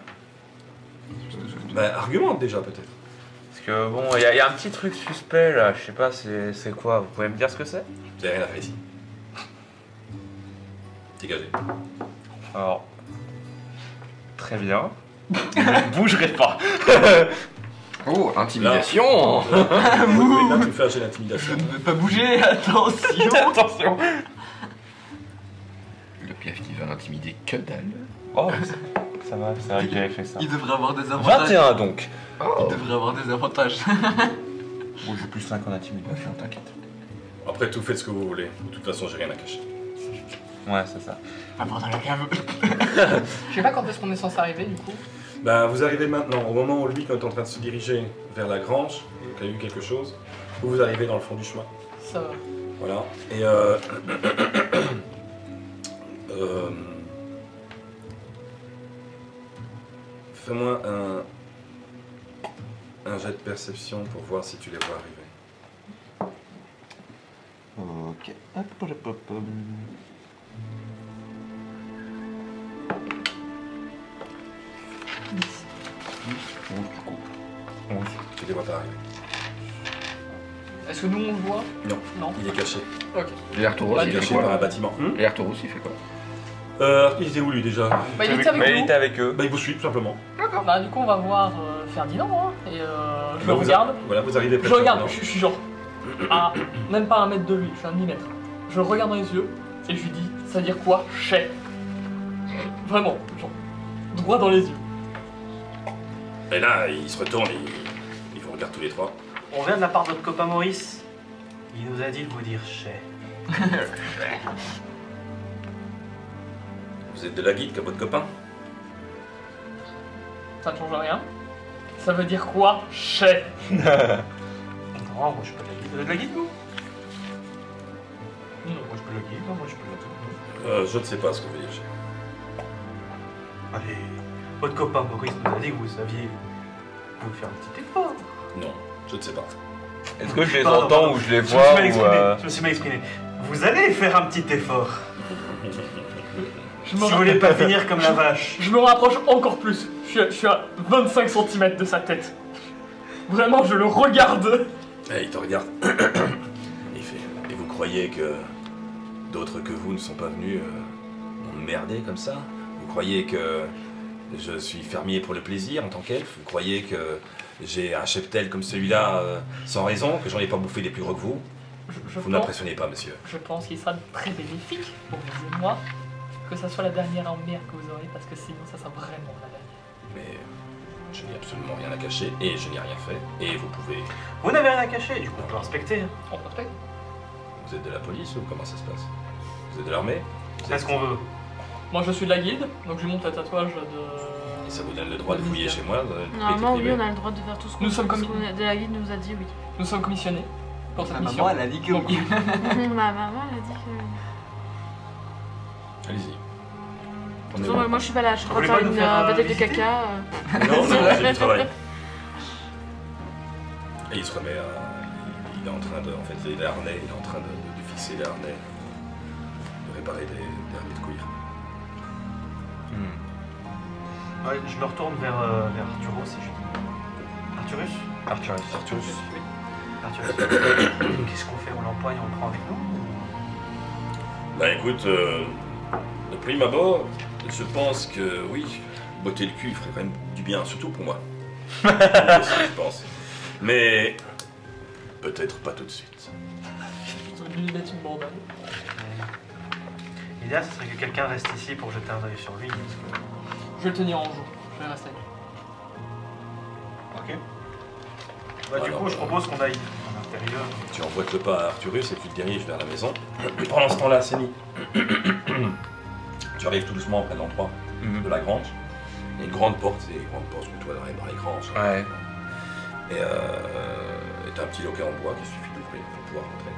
G: Bah, argumente déjà peut-être.
D: Parce que bon, il y a un petit truc suspect là, je sais pas c'est quoi, vous pouvez me dire ce que c'est?
G: Vous avez rien à faire ici. Dégagez.
D: Alors, très bien. Je ne bougerai pas.
F: Oh, intimidation.
G: Oui, là, tu fais un jet d'intimidation.
C: Ne pas bouger, attention.
D: Attention.
F: Le piaf qui va intimider que dalle.
D: Oh, ça va, c'est vrai que j'avais fait ça.
C: Il devrait avoir des avantages.
D: 21 donc.
F: Oh.
C: Il devrait avoir des avantages.
D: Bon, j'ai plus 5 en intimidation, t'inquiète.
G: Après tout, faites ce que vous voulez. De toute façon, j'ai rien à cacher.
D: Ouais, c'est ça.
C: Ah, dans la cave.
E: Je sais pas quand est-ce qu'on est censé arriver du coup.
G: Bah, vous arrivez maintenant, au moment où lui, quand est en train de se diriger vers la grange, il a eu quelque chose, vous arrivez dans le fond du chemin.
E: Ça va.
G: Voilà. Et fais-moi un jet de perception pour voir si tu les vois arriver.
D: Ok. Hop, hop, hop, hop. Oui.
A: Tu les vois pas arriver.
E: Est-ce que nous on le voit?
A: Non.
E: Non.
A: Il est caché.
E: Ok.
F: Et Arturos,
E: Bah,
F: il
A: Il est
F: fait
A: caché
F: quoi
A: par un bâtiment.
F: Et Arturos, il fait quoi?
A: Il était où lui déjà?
E: Bah, il était avec
D: Mais il
E: nous.
D: était avec eux.
A: Bah il vous suit tout simplement.
E: Bah, du coup, on va voir Ferdinand, hein, et je le
A: Vous
E: regarde.
A: Voilà, vous arrivez près
E: Je
A: de
E: regarde,
A: Ferdinand.
E: je suis genre à même pas 1 mètre de lui, je suis à 1 demi-mètre. Je le regarde dans les yeux et je lui dis, ça veut dire quoi, chef? Vraiment, genre, droit dans les yeux.
A: Et là, il se retourne et il vous regarde tous les trois.
C: On vient de la part de notre copain Maurice. Il nous a dit de vous dire chais.
A: Vous êtes de la guide comme votre copain?
E: Ça ne change rien. Ça veut dire quoi, chef?
C: Non, moi je suis pas de la guide. Vous êtes de la guide, vous? Non, moi je suis pas de la guide. Non, moi je suis pas de la guide.
A: Je ne sais pas ce que vous voulez dire.
C: Allez, votre copain Maurice nous a dit que vous saviez. Vous pouvez faire un petit effort.
A: Non, je ne sais pas.
D: Est-ce que je les
C: Pardon,
D: entends
C: pardon.
D: ou je les
C: Je me
D: vois
C: suis mal
D: ou
C: exprimé. Je me suis mal exprimé. Vous allez faire un petit effort.
E: Je
C: Si vous voulez pas finir comme la vache.
E: Je me rapproche encore plus. Je suis à 25 cm de sa tête. Vraiment, je le regarde.
A: Et il te regarde. Il fait. Et vous croyez que d'autres que vous ne sont pas venus m'emmerder comme ça? Vous croyez que je suis fermier pour le plaisir en tant qu'elfe? Vous croyez que j'ai un cheptel comme celui-là sans raison? Que j'en ai pas bouffé des plus gros que vous? Vous n'impressionnez pas, monsieur.
E: Je pense qu'il sera très bénéfique pour vous et moi que ça soit la dernière emmerde que vous aurez, parce que sinon ça sera vraiment la dernière.
A: Mais je n'ai absolument rien à cacher et je n'ai rien fait. Et vous pouvez.
C: Vous n'avez rien à cacher, du coup on peut respecter.
E: On respecte.
A: Vous êtes de la police ou comment ça se passe? Vous êtes de l'armée?
C: C'est ce qu'on veut.
E: Moi je suis de la guilde, donc je lui montre le tatouage de...
A: Et ça vous donne le droit de fouiller chez moi?
B: Normalement, oui, on a le droit de faire tout ce qu'on
E: Nous sommes
B: ce
E: comme-
B: qu'on- de la guide nous a dit oui.
E: Nous sommes commissionnés pour cette
I: Ma
E: mission.
I: maman, elle a dit que
E: Donc,
I: oui.
B: Ma maman, elle a dit que.
A: Allez-y.
B: De toute façon, moi je suis pas là, je suis en
C: Vous
B: train de
C: voulez
B: faire
C: pas nous
B: une
C: faire,
B: vedette de
C: visiter
B: caca.
A: Non, non, c'est du travail. Et il se remet à. Il est en train de. En fait, les harnais, il est en train de fixer les harnais. De réparer des harnais de cuir.
C: Ouais, je me retourne vers Arturos et je dis. Arturus?
D: Arthurus.
A: Arthurus.
C: Arturus. Qu'est-ce qu'on fait? On l'empoigne, on le prend avec nous?
A: Bah écoute, de prime abord, je pense que oui, botter le cul ferait quand même du bien, surtout pour moi. Moi aussi, je pense. Mais peut-être pas tout de suite.
E: je vais lui mettre une bandane.
C: L'idéal, ce serait que quelqu'un reste ici pour jeter un œil sur lui. Parce que...
E: Je vais le tenir en joue. Je vais rester.
C: Ok. Bah, du
A: Alors,
C: coup, je propose qu'on aille à l'intérieur.
A: Tu emboîtes le pas à Arthurus et tu te diriges vers la maison. Et pendant ce temps-là, Séni, tu arrives tout doucement près de l'endroit de la grange. Il y a une grande porte, c'est une grande porte qu'on doit dans les granges.
D: Ouais.
A: Et t'as un petit loquet en bois qu'il suffit d'ouvrir pour pouvoir rentrer.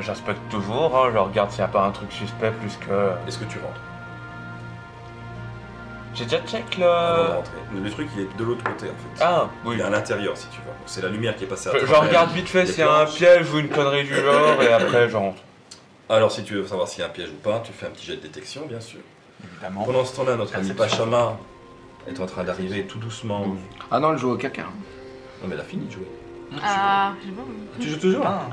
D: J'inspecte toujours, hein, je regarde s'il n'y a pas un truc suspect plus que.
A: Est-ce que tu rentres?
D: J'ai déjà check
A: Avant de
D: le.
A: rentrer. Le truc, il est de l'autre côté en fait.
D: Ah,
A: Il
D: oui.
A: est à l'intérieur si tu veux. C'est la lumière qui est passée à
D: Je
A: travers
D: regarde vite fait
A: les
D: s'il y a un
A: planches.
D: piège ou une connerie du genre et après je rentre.
A: Alors si tu veux savoir s'il y a un piège ou pas, tu fais un petit jet de détection bien sûr.
D: Évidemment.
A: Pendant ce temps-là, notre ami Pachama est en train d'arriver tout doucement.
F: Ah non, elle joue au caca.
A: Non mais elle a fini de jouer.
B: Ah, j'ai bon.
A: Tu joues toujours?
C: Ah.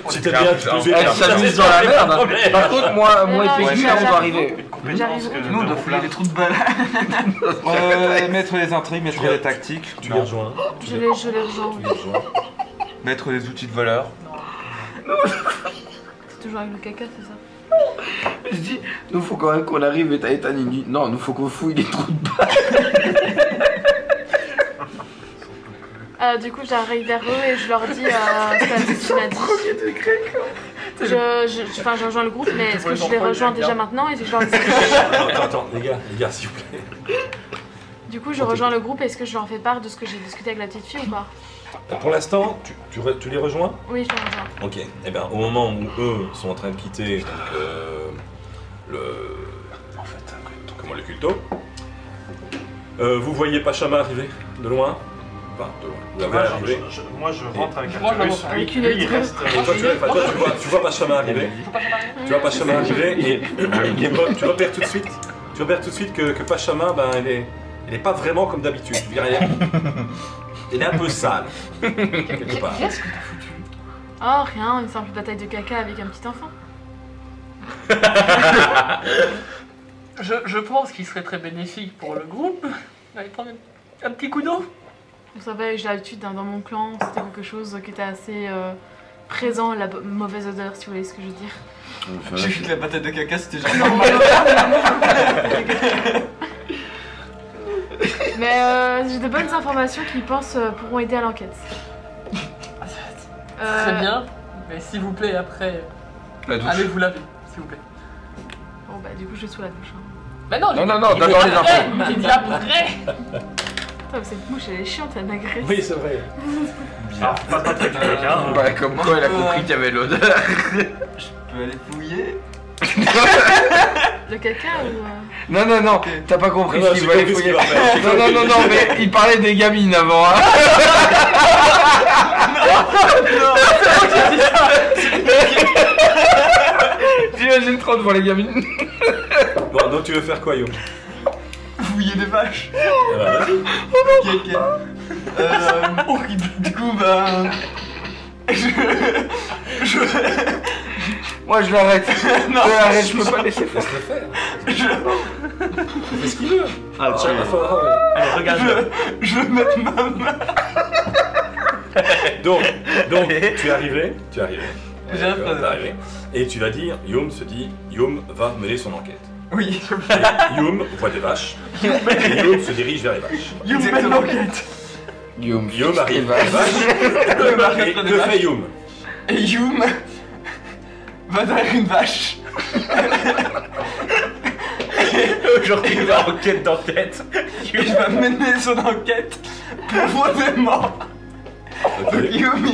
A: Si t'es bien, tu peux jouer.
F: Elle s'amuse dans la merde.
A: problème.
F: Par contre, moi
B: Non,
F: effectivement, on
B: j'arrive.
F: doit arriver.
C: Une compétence
B: J'arrive.
C: que
I: Nous, on doit fouiller les trous de balle.
D: Mettre les intrigues, mettre
A: Tu les-
D: les tactiques.
A: Tu
D: Non.
A: les rejoins.
B: Je les rejoins,
A: Tu
B: oui.
A: les rejoins.
D: Mettre les outils de voleur.
B: C'est toujours avec le caca, c'est ça?
F: Je dis, nous faut quand même qu'on arrive et t'as Ethan, il dit, non, nous faut qu'on fouille les trous de balle.
B: Du coup, j'arrive vers eux et je leur dis ce qu'il a dit. Enfin, je rejoins le groupe, mais est-ce que je les rejoins déjà maintenant et je leur dis
A: Attends, les gars, s'il vous plaît.
B: Du coup, je rejoins le groupe, est-ce que je leur fais part de ce que j'ai discuté avec la petite fille ou pas?
A: Pour l'instant, tu les rejoins?
B: Oui, je les rejoins.
A: Ok. Eh bien, au moment où eux sont en train de quitter donc, le culto, vous voyez Pachama arriver de loin. Enfin, de loin. Vous l'avez arrivé.
C: Moi, je rentre avec
E: Moi, je
C: Arturus.
E: rentre
C: Lui,
B: avec une
C: lui, il
B: autre.
C: reste.
A: Et toi, tu vois Pachama arriver. Tu vois Pachama arriver et tu repères tout de suite que Pachama, ben,
G: Elle n'est pas vraiment comme d'habitude. Je veux dire, elle est un peu sale. Quelque part.
E: Qu'est-ce que t'as foutu?
B: Oh, rien, une simple bataille de caca avec un petit enfant.
E: Je pense qu'il serait très bénéfique pour le groupe d'aller prendre un petit coup d'eau.
B: Vous savez, j'ai l'habitude dans mon clan, c'était quelque chose qui était assez présent, la mauvaise odeur, si vous voyez ce que je veux dire.
I: J'ai vu que la patate de caca c'était genre
B: Non,
I: normal.
B: Mais j'ai de bonnes informations qui, pensent, pourront aider à l'enquête.
E: Très bien, mais s'il vous plaît, après,
F: La douche.
E: allez vous laver, s'il vous plaît.
B: Bon, bah, du coup, je suis sous la douche. Hein.
E: Mais non,
F: Non, d'abord les infos.
E: j'ai dit après.
B: Putain, mais cette mouche, elle est chiante, elle m'agresse.
G: Oui, c'est vrai.
C: Alors, pas de caca. Hein.
F: Bah, comme quoi, elle a compris qu'il y avait l'odeur.
I: Je peux aller fouiller.
B: Le caca ou...
F: Non, t'as pas compris
G: Non,
F: ce
G: j'ai
F: qu'il voulait
G: compris ce
F: fouiller.
G: qu'il va faire.
F: Non, mais il parlait des gamines avant. Hein. J'imagine trop devant les gamines.
G: Bon, donc tu veux faire quoi, Youm?
I: Fouiller des vaches.
G: Ah bah, vas-y.
I: Ok. Du coup, bah.
F: Moi, je l'arrête.
I: Non,
F: Je l'arrête, je peux pas laisser faire.
G: Laisse-le faire. Il fait ce qu'il veut.
C: Alors,
G: Chacun fera,
C: allez, regarde.
I: Je veux mettre ma main.
G: Donc, tu es arrivé.
I: J'arrive
G: D'accord,
I: pas.
G: t'es arrivé. Et tu vas dire, Youm va mener son enquête.
I: Oui.
G: Et Youm voit des vaches. Et Youm se dirige vers les vaches.
I: You mène l'enquête.
G: Youm arrive vers les vaches. Et que fait Youm?
I: Et Youm va derrière une vache.
C: Aujourd'hui, il est en quête d'enquête.
I: Il va mener son enquête profondément.
G: Ok.
I: Donc Youm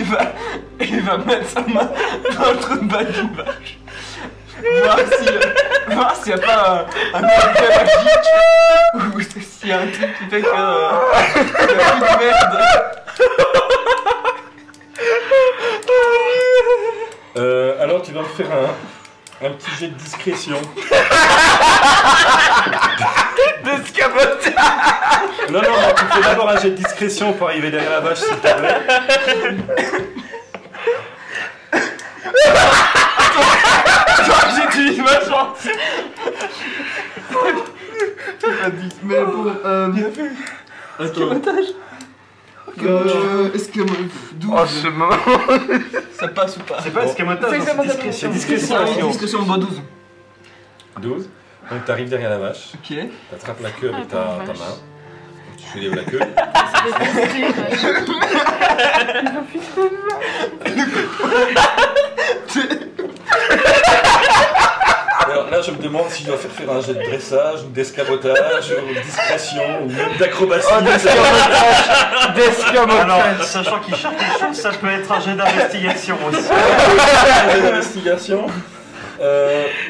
I: il va mettre sa main dans le trou de balle d'une vache. Voir s'il n'y a pas un objet magique ou s'il y a un truc qui fait que il y a plus de merde.
G: Alors tu vas me faire un petit jet de discrétion.
F: D'escamotage.
G: Non, tu fais d'abord un jet de discrétion pour arriver derrière la vache, s'il te plaît.
I: J'utilise ma chance. Mais bon, bien fait. Escamotage. Escamotage.
F: Oh, ce moment.
I: Ça passe ou pas?
C: C'est pas escamotage,
E: C'est
C: c'est
E: escamotage.
C: discrétion.
G: Discrétion.
I: Discussion de 12.
G: 12. Donc tu arrives derrière la vache,
I: Ok.
G: tu attrapes la queue avec
B: Ah,
G: ta
B: vache.
G: main. Donc, tu soulèves la queue. Alors là, je me demande si je dois faire un jet de dressage, ou d'escamotage, ou de discrétion, ou même d'acrobatie.
F: Oh, d'escamotage.
C: Alors, sachant qu'il cherche quelque chose, ça peut être un jet d'investigation aussi.
G: D'investigation.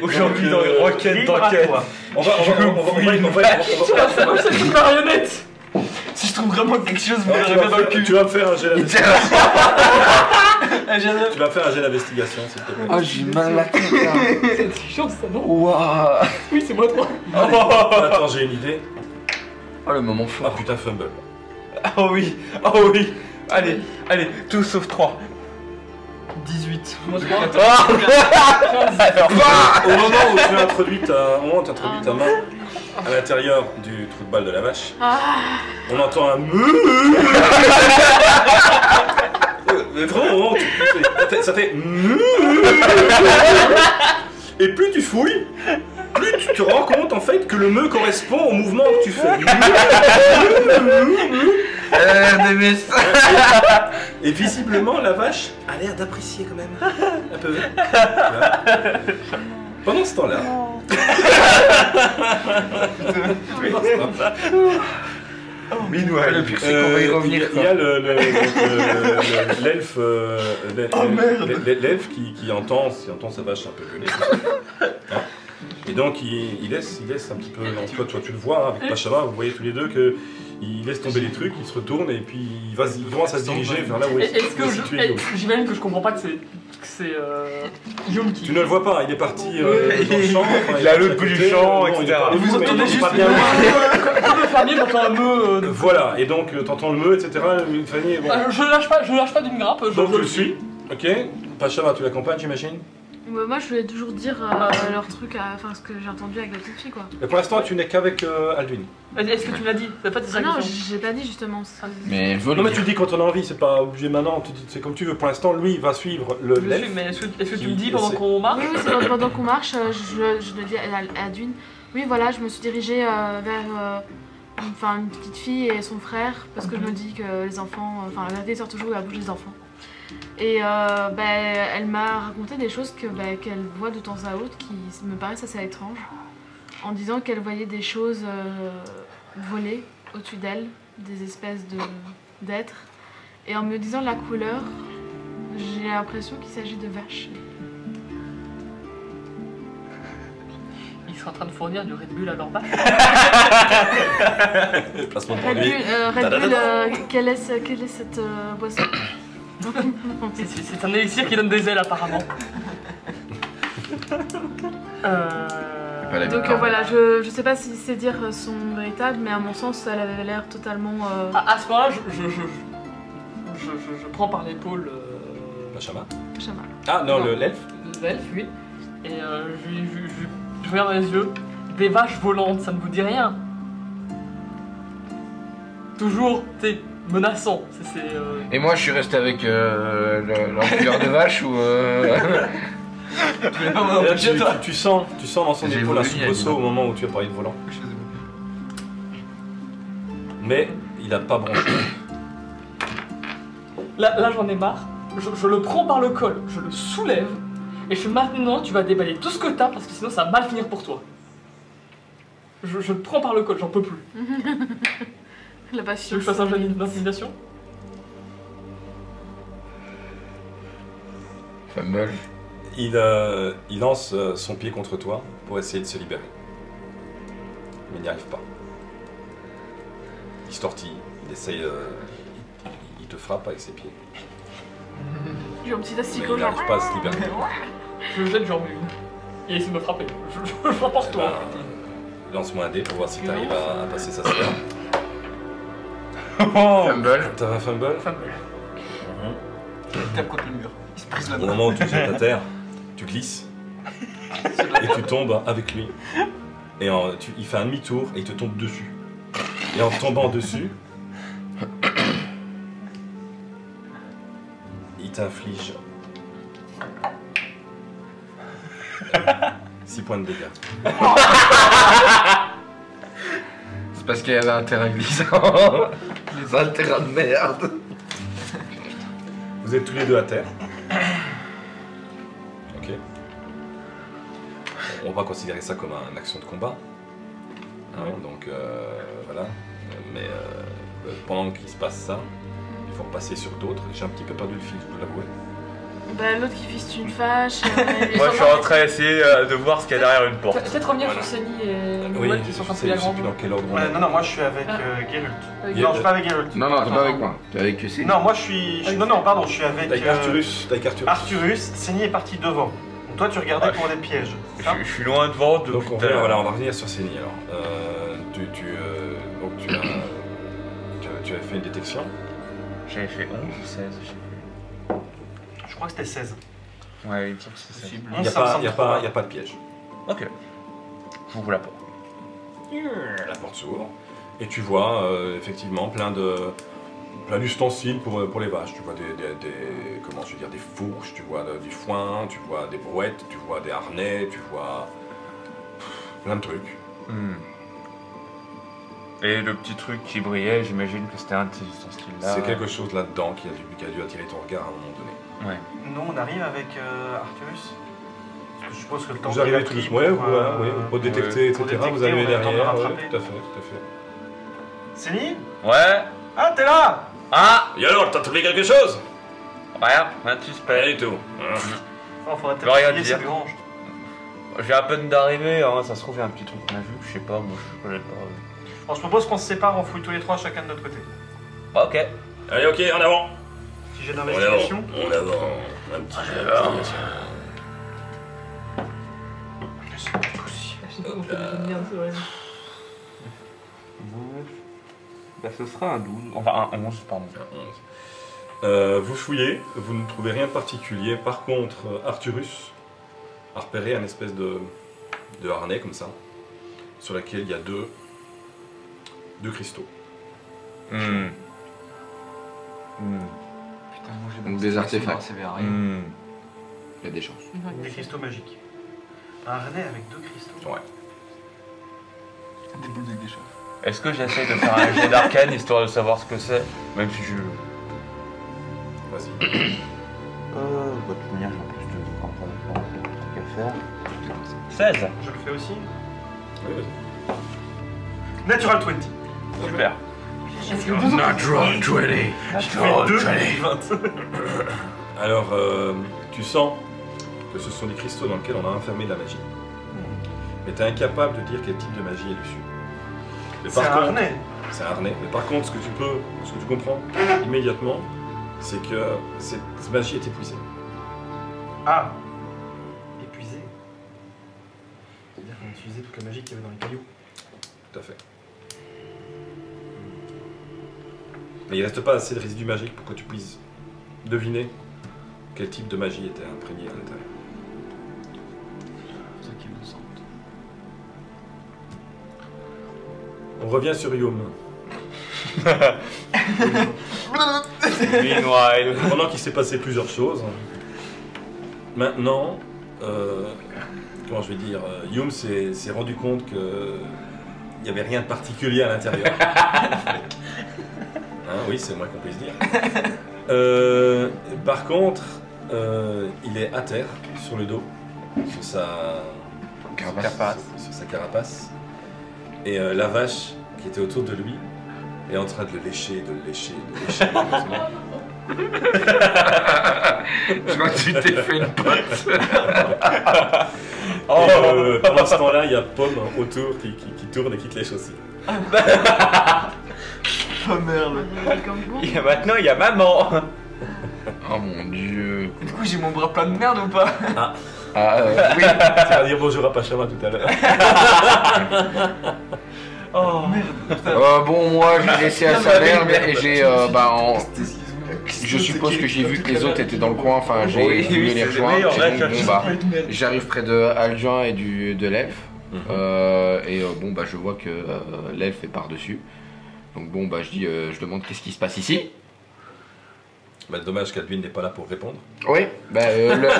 C: Aujourd'hui,
G: donc,
C: dans les requêtes
G: libre
C: d'enquête.
G: On va
E: C'est une marionnette.
I: Si je trouve vraiment quelque chose, vous
G: tu
I: verrez bien dans le cul.
G: vas me faire un jet d'investigation.
I: Ah, j'adore.
G: Tu vas faire un jet d'investigation, s'il te plaît.
F: Oh, j'ai mal à la tête.
E: C'est une chance, ça, non?
F: Waouh.
E: Oui, c'est moi 3.
G: Attends, j'ai une idée.
F: Oh, le moment
G: Ah
F: fort.
G: putain, fumble.
C: Oh oui, Allez, tout sauf 3.
I: 18.
E: Moi 3.
G: Au moment où tu introduis ta main à l'intérieur du trou de balle de la vache, on entend un meuh. Mais vraiment, ça fait meuh. Et plus tu fouilles, plus tu te rends compte en fait que le meuh correspond au mouvement que tu fais. Et visiblement, la vache a l'air d'apprécier quand même. Un peu. Pendant ce temps-là.
F: Le pire, c'est qu'on va y revenir.
G: Il y a l'elfe l'elfe qui entend sa vache un peu gueuler. Hein. Et donc il laisse un petit peu. Toi tu le vois hein, avec Pachama, vous voyez tous les deux que il laisse tomber les trucs, il se retourne et puis il commence à se diriger vers là où est
E: Est-ce que
G: situé Guillaume.
E: j'imagine que je comprends pas que c'est Guillaume qui.
G: Tu ne le vois pas, il est parti dans le champ. Enfin,
D: Il a
G: est
D: le
G: parti à
D: bout du
G: côté,
D: champ,
G: bon, il est
D: etc.
G: pas-
E: Et vous
G: mais
E: entendez
G: il est
E: juste
G: pas bien loin.
E: comme le fermier m'entend un meuh.
G: Voilà, et donc t'entends le meuh, etc. Fanny, bon.
E: Je lâche pas d'une grappe.
G: Donc je le suis, ok. Pachama, tu l'accompagnes, j'imagine.
B: Moi, je voulais toujours dire leur truc, enfin ce que j'ai entendu avec la petite fille, quoi.
G: Mais pour l'instant, tu n'es qu'avec Alduin.
E: Est-ce que tu me l'as dit? T'as pas dit ça?
B: Ah non, j'ai pas dit justement.
F: Mais elle veut
G: Non,
F: le
G: mais tu dis quand on a envie, c'est pas obligé maintenant, tu dis c'est comme tu veux. Pour l'instant, lui, il va suivre
E: Je le
G: l'elfe.
E: suis, mais est-ce que tu
G: qui
E: me dis pendant
G: essaie-
E: qu'on marche?
B: Oui, c'est pendant qu'on marche, je le dis à Dune. Oui, voilà, je me suis dirigée vers une petite fille et son frère, parce que je me dis que les enfants, enfin la vérité sort toujours de la bouche des enfants. Et elle m'a raconté des choses qu'elle voit de temps à autre qui me paraissent assez étranges, en disant qu'elle voyait des choses voler au-dessus d'elle, des espèces d'êtres. Et en me disant la couleur, j'ai l'impression qu'il s'agit de vaches.
E: Ils sont en train de fournir du Red Bull à leur vache.
G: Placement de
B: Red
G: produit.
B: Bull, Red Bull, quelle est cette boisson?
E: C'est un élixir qui donne des ailes apparemment.
F: Pas la
B: Donc
F: victoire.
B: voilà, je sais pas si c'est dire son véritable, mais à mon sens, elle avait l'air totalement.
E: À ce moment-là, je prends par l'épaule
G: Pachama.
B: Chama.
G: Ah non,
E: Non.
G: l'elfe.
E: l'elfe, oui, et je regarde dans les yeux. Des vaches volantes, ça ne vous dit rien? Toujours, t'es menaçant.
F: Et moi, je suis resté avec l'enculeur de vache ou.
I: Tu voulais pas m'en
G: Et là,
I: empêcher, toi?
G: tu sens dans son
F: J'ai
G: épaule un
F: voulu,
G: soubresaut au moment où tu as parlé de volant. Mais il a pas branché.
E: Là j'en ai marre. Je le prends par le col, je le soulève, et je fais maintenant, tu vas déballer tout ce que t'as parce que sinon ça va mal finir pour toi. Je le prends par le col, j'en peux plus.
B: La
E: Tu
B: passion.
E: veux que je fasse un jeu d'intimidation?
F: Fumble.
G: Il lance son pied contre toi pour essayer de se libérer. Mais il n'y arrive pas. Il se tortille, il essaye. Il te frappe avec ses pieds.
B: J'ai un petit
G: Mais
B: asticot,
G: il
B: genre.
G: n'arrive pas à se libérer.
E: Je le jette, j'en mets une. Il essaie de me frapper. Je frappe pour toi.
G: Lance-moi un dé pour voir si tu arrives à passer sa sphère.
F: Fumble.
G: T'as un fumble.
I: Il tape contre le mur. Il se brise la
G: Au
I: main.
G: moment où tu te jettes à terre, tu glisses et tu tombes avec lui. Et il fait un demi-tour et il te tombe dessus. Et en tombant dessus, il t'inflige 6 points de dégâts.
F: C'est parce qu'il y avait un terrain glissant. Les un terrain de merde.
G: Vous êtes tous les deux à terre. Ok. On va considérer ça comme une action de combat. Hein, donc voilà. Mais pendant qu'il se passe ça, il faut repasser sur d'autres. J'ai un petit peu perdu le fil, je dois l'avouer.
B: Bah, l'autre qui fiste une vache.
D: Moi, je suis en train d'essayer de voir ce qu'il y a derrière une porte.
E: Peut-être revenir
G: Voilà.
E: sur Senny et
G: Oui,
E: Mouette qui sont en train de
G: je
E: faire la
G: sais plus
E: grande.
G: dans quel ordre on
C: Ouais,
G: est.
C: non, moi je suis avec
E: Ah.
C: Geralt.
E: Avec
C: Non, je suis pas avec Geralt.
F: Non, t'es pas avec moi. T'es avec QC.
C: Non, moi je suis. Non, pardon, je suis avec
G: Avec Arturus. Avec Arturus.
C: Arturus. Senny est parti devant. Donc toi tu regardais
D: Ouais.
C: pour des pièges. c'est ça
D: Je suis loin devant depuis
G: Donc on
D: tout à l'heure.
G: on va revenir sur Céline alors. Donc tu as fait une détection.
D: J'avais fait 11 ou 16, je sais plus.
C: Je crois que c'était 16.
D: Ouais, il me semble que c'est ça.
I: Possible.
G: Il n'y a,
C: Ça me
G: pas-
C: semble
G: y a
C: trop
G: pas-
C: bas.
G: y a pas de piège.
D: Ok. J'ouvre la porte.
G: La porte s'ouvre et tu vois effectivement plein d'ustensiles pour les vaches. Tu vois comment je veux dire, des fourches, tu vois du foin, tu vois des brouettes, tu vois des harnais, tu vois plein de trucs.
D: Hmm. Et le petit truc qui brillait, j'imagine que c'était un de ces ustensiles-là.
G: C'est quelque chose là-dedans qui a dû attirer ton regard à un moment donné.
D: Ouais.
C: Nous on arrive avec Arturus. Parce que je suppose que le temps
G: Vous
C: qu'il a
G: arrivez
C: pris
G: tous, ouais,
C: pour,
G: pour détecter,
C: pour
G: etc.
C: détecter,
G: Vous arrivez
C: on a le temps de
G: derrière, ouais,
C: rattraper.
G: tout à fait, tout à fait.
C: Senny
D: Ouais.
C: Ah, t'es là
D: Ah.
G: Et alors, t'as trouvé quelque chose?
D: Rien, rien de suspect.
G: Rien du tout.
C: Oh, faudrait
D: Je vais rien
C: peut-être
D: dire.
C: cette grange.
D: J'ai à peine d'arriver, hein. Ça se trouve, il y a un petit truc qu'on a vu, je sais pas, moi je connais pas.
C: Alors je propose qu'on se sépare, on fouille tous les trois chacun de notre côté.
D: Ok.
A: Allez, ok, en avant.
C: Petit jet d'investigation.
A: En avant. Un petit jet d'investigation.
D: Bah, ce sera un 12. Enfin, un 11, pardon.
A: Vous fouillez, vous ne trouvez rien de particulier. Par contre, Arthurus a repéré un espèce de harnais comme ça, sur lequel il y a deux cristaux.
D: Hmm. Hmm.
I: Putain, moi j'ai
F: Donc des artefacts.
I: Ça à rien.
D: Hmm.
F: Il y a des chances.
C: Des cristaux magiques. Un harnais avec 2 cristaux.
A: Ouais.
I: Des boules de geisha.
D: Est-ce que j'essaie de faire un jet d'arcane histoire de savoir ce que c'est? Même si je.
A: Vas-y.
D: Bah, de toute manière, j'ai plus de trucs à faire. 16.
C: Je le fais aussi.
A: Oui, vas-y.
C: Natural 20.
D: Super.
F: Natural 20.
C: Natural 2. 20.
A: Alors, tu sens que ce sont des cristaux dans lesquels on a enfermé de la magie. Mais tu es incapable de dire quel type de magie est dessus. Mais
C: C'est un
A: contre,
C: harnais.
A: c'est un harnais. Mais par contre, ce que tu comprends immédiatement, c'est que cette magie est épuisée.
C: Ah. Épuisé. C'est-à-dire qu'on a utilisé toute la magie qu'il y avait dans les cailloux.
A: Tout à fait. Mais il reste pas assez de résidus magiques pour que tu puisses deviner quel type de magie était imprégné à l'intérieur.
I: C'est ça qu'ils nous sentent.
A: On revient sur Yum.
D: Meanwhile.
A: Pendant qu'il s'est passé plusieurs choses, maintenant, comment je vais dire, Yum s'est rendu compte que il n'y avait rien de particulier à l'intérieur. Hein, oui, c'est le moins qu'on puisse dire. Par contre, il est à terre, sur le dos, sur sa
D: Carapace.
A: sur sa carapace. Et la vache qui était autour de lui est en train de le lécher, de le lécher, de le lécher.
F: Je crois que tu t'es fait une pote.
A: Et, pendant ce temps-là, il y a Pomme autour qui tourne et qui te lèche aussi.
I: Oh merde.
D: Maintenant, il y a maman.
F: Oh mon dieu.
I: Du coup, j'ai mon bras plein de merde ou pas?
F: Oui.
A: Ça va dire bonjour à Pachama tout à l'heure.
I: Oh merde.
F: Bon, moi j'ai laissé à sa merde et j'ai. Je suppose que j'ai vu que les autres étaient dans le coin, enfin j'ai
D: Oui,
F: fouillé
D: oui,
F: les
D: c'est
F: rejoints.
D: meilleur,
F: Et
D: ouais,
F: donc,
D: tu
F: bon,
D: as-
F: bah, j'arrive près de Alduin et de l'elfe. Bon bah je vois que l'elfe est par-dessus. Donc bon bah je demande qu'est-ce qui se passe ici.
A: Bah, dommage qu'Alduin n'est pas là pour répondre.
F: Oui, bah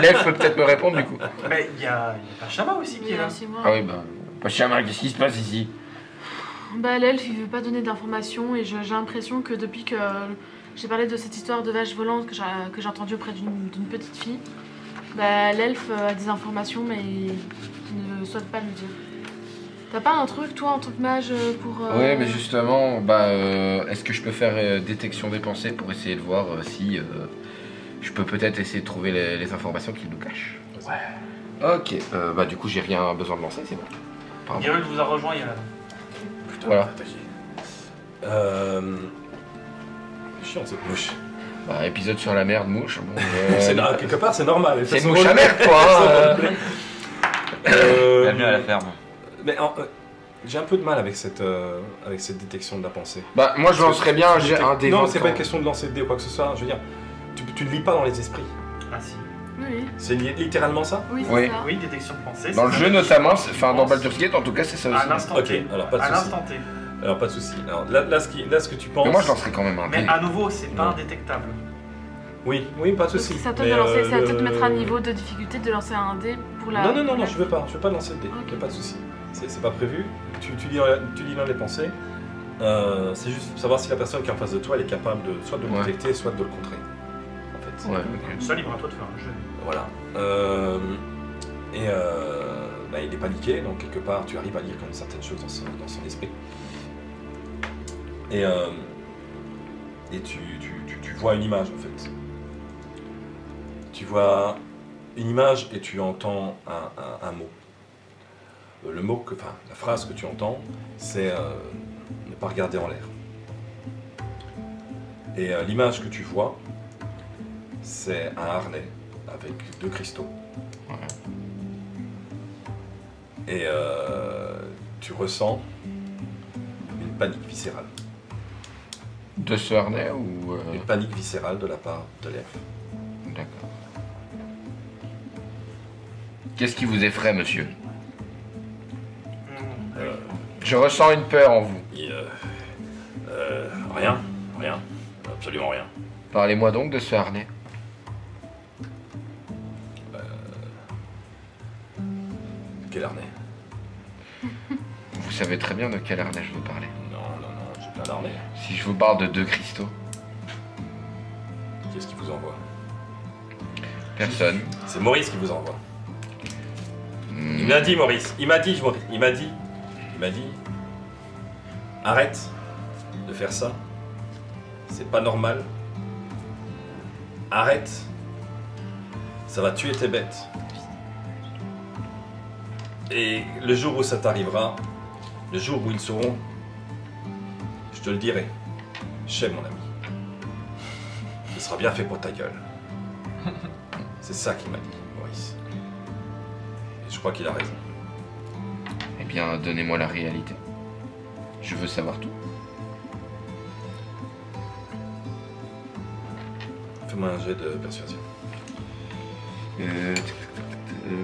F: l'elfe peut peut-être me répondre du coup.
C: Mais il y a Pachama aussi qui est là.
B: C'est moi.
F: Ah oui bah. Pachama, qu'est-ce qui se passe ici?
B: Bah l'elfe il veut pas donner d'informations et j'ai l'impression que depuis que j'ai parlé de cette histoire de vache volante que j'ai entendue auprès d'une petite fille, bah l'elfe a des informations mais il ne souhaite pas le dire. T'as pas un truc toi en tant que mage pour...
F: Ouais mais justement, bah est-ce que je peux faire détection des pensées pour essayer de voir si je peux peut-être essayer de trouver les informations qu'il nous cache. Ouais. Ok, bah du coup j'ai rien besoin de lancer, c'est bon. Pardon.
C: Geralt vous a rejoint il y a...
F: Voilà.
A: Chiant cette mouche.
F: Bah, épisode sur la merde, mouche. Bon,
A: Quelque part, c'est normal.
F: c'est une mouche à merde, quoi.
D: Bienvenue à la ferme.
A: Mais j'ai un peu de mal avec cette détection de la pensée.
F: Bah, moi je lancerais bien un dé.
A: Non, c'est pas une question de lancer de dé ou quoi que ce soit. Je veux dire, tu ne lis pas dans les esprits.
C: Ah si.
B: Oui,
A: C'est littéralement ça.
B: oui, c'est
F: Oui.
B: ça.
C: Oui, détection de pensée.
F: Dans le
C: c'est
F: jeu
C: ça.
F: notamment, enfin dans Baldur's Gate en tout cas c'est ça
C: À
F: aussi.
C: l'instant
A: Ok,
C: T.
A: alors pas de
C: À
A: souci.
C: l'instant T.
A: Alors pas de souci. Alors là, ce que tu penses.
F: Mais moi je lancerais quand même un dé.
C: Mais à nouveau, c'est pas
A: Non.
C: indétectable.
A: Oui, pas de souci.
B: C'est à toi
A: Mais,
B: de lancer, c'est à toi de
A: le-
B: mettre un niveau de difficulté de lancer un dé pour la...
A: Non, je veux pas lancer de dé.
B: Ok.
A: Y a pas de souci. C'est pas prévu. Tu lis dans les pensées. C'est juste pour savoir si la personne qui est en face de toi elle est capable de soit de le
F: Ouais.
A: détecter, soit de le contrer. En fait.
F: Ouais, ok.
C: Ça, libre à toi de faire un jeu.
A: Voilà. Bah, il est paniqué, donc quelque part tu arrives à lire comme certaines choses dans son esprit. Et tu vois une image en fait. Tu vois une image et tu entends un mot. Le mot, enfin la phrase que tu entends, c'est
G: pas regarder en l'air. Et l'image que tu vois, c'est un harnais avec 2 cristaux.
F: Ouais.
G: Et tu ressens une panique viscérale.
F: De ce harnais ou...
G: Une panique viscérale de la part de l'elfe.
F: D'accord. Qu'est-ce qui vous effraie, monsieur? Je ressens une peur en vous.
G: Rien, absolument rien.
F: Parlez-moi donc de ce harnais.
G: Quel harnais?
F: Vous savez très bien de quel harnais je veux parler.
G: Non, j'ai plein d'harnais.
F: Si je vous parle de 2 cristaux.
G: Qu'est-ce qui vous envoie?
F: Personne.
G: C'est Maurice qui vous envoie.
F: Hmm.
G: Il m'a dit, Maurice. Il m'a dit. Arrête de faire ça. C'est pas normal. Arrête. Ça va tuer tes bêtes. Et le jour où ça t'arrivera, le jour où ils sauront, je te le dirai. Chais, mon ami. Ce sera bien fait pour ta gueule. C'est ça qu'il m'a dit, Maurice. Et je crois qu'il a raison.
F: Eh bien, donnez-moi la réalité. Je veux savoir tout.
G: Fais-moi un jet de persuasion.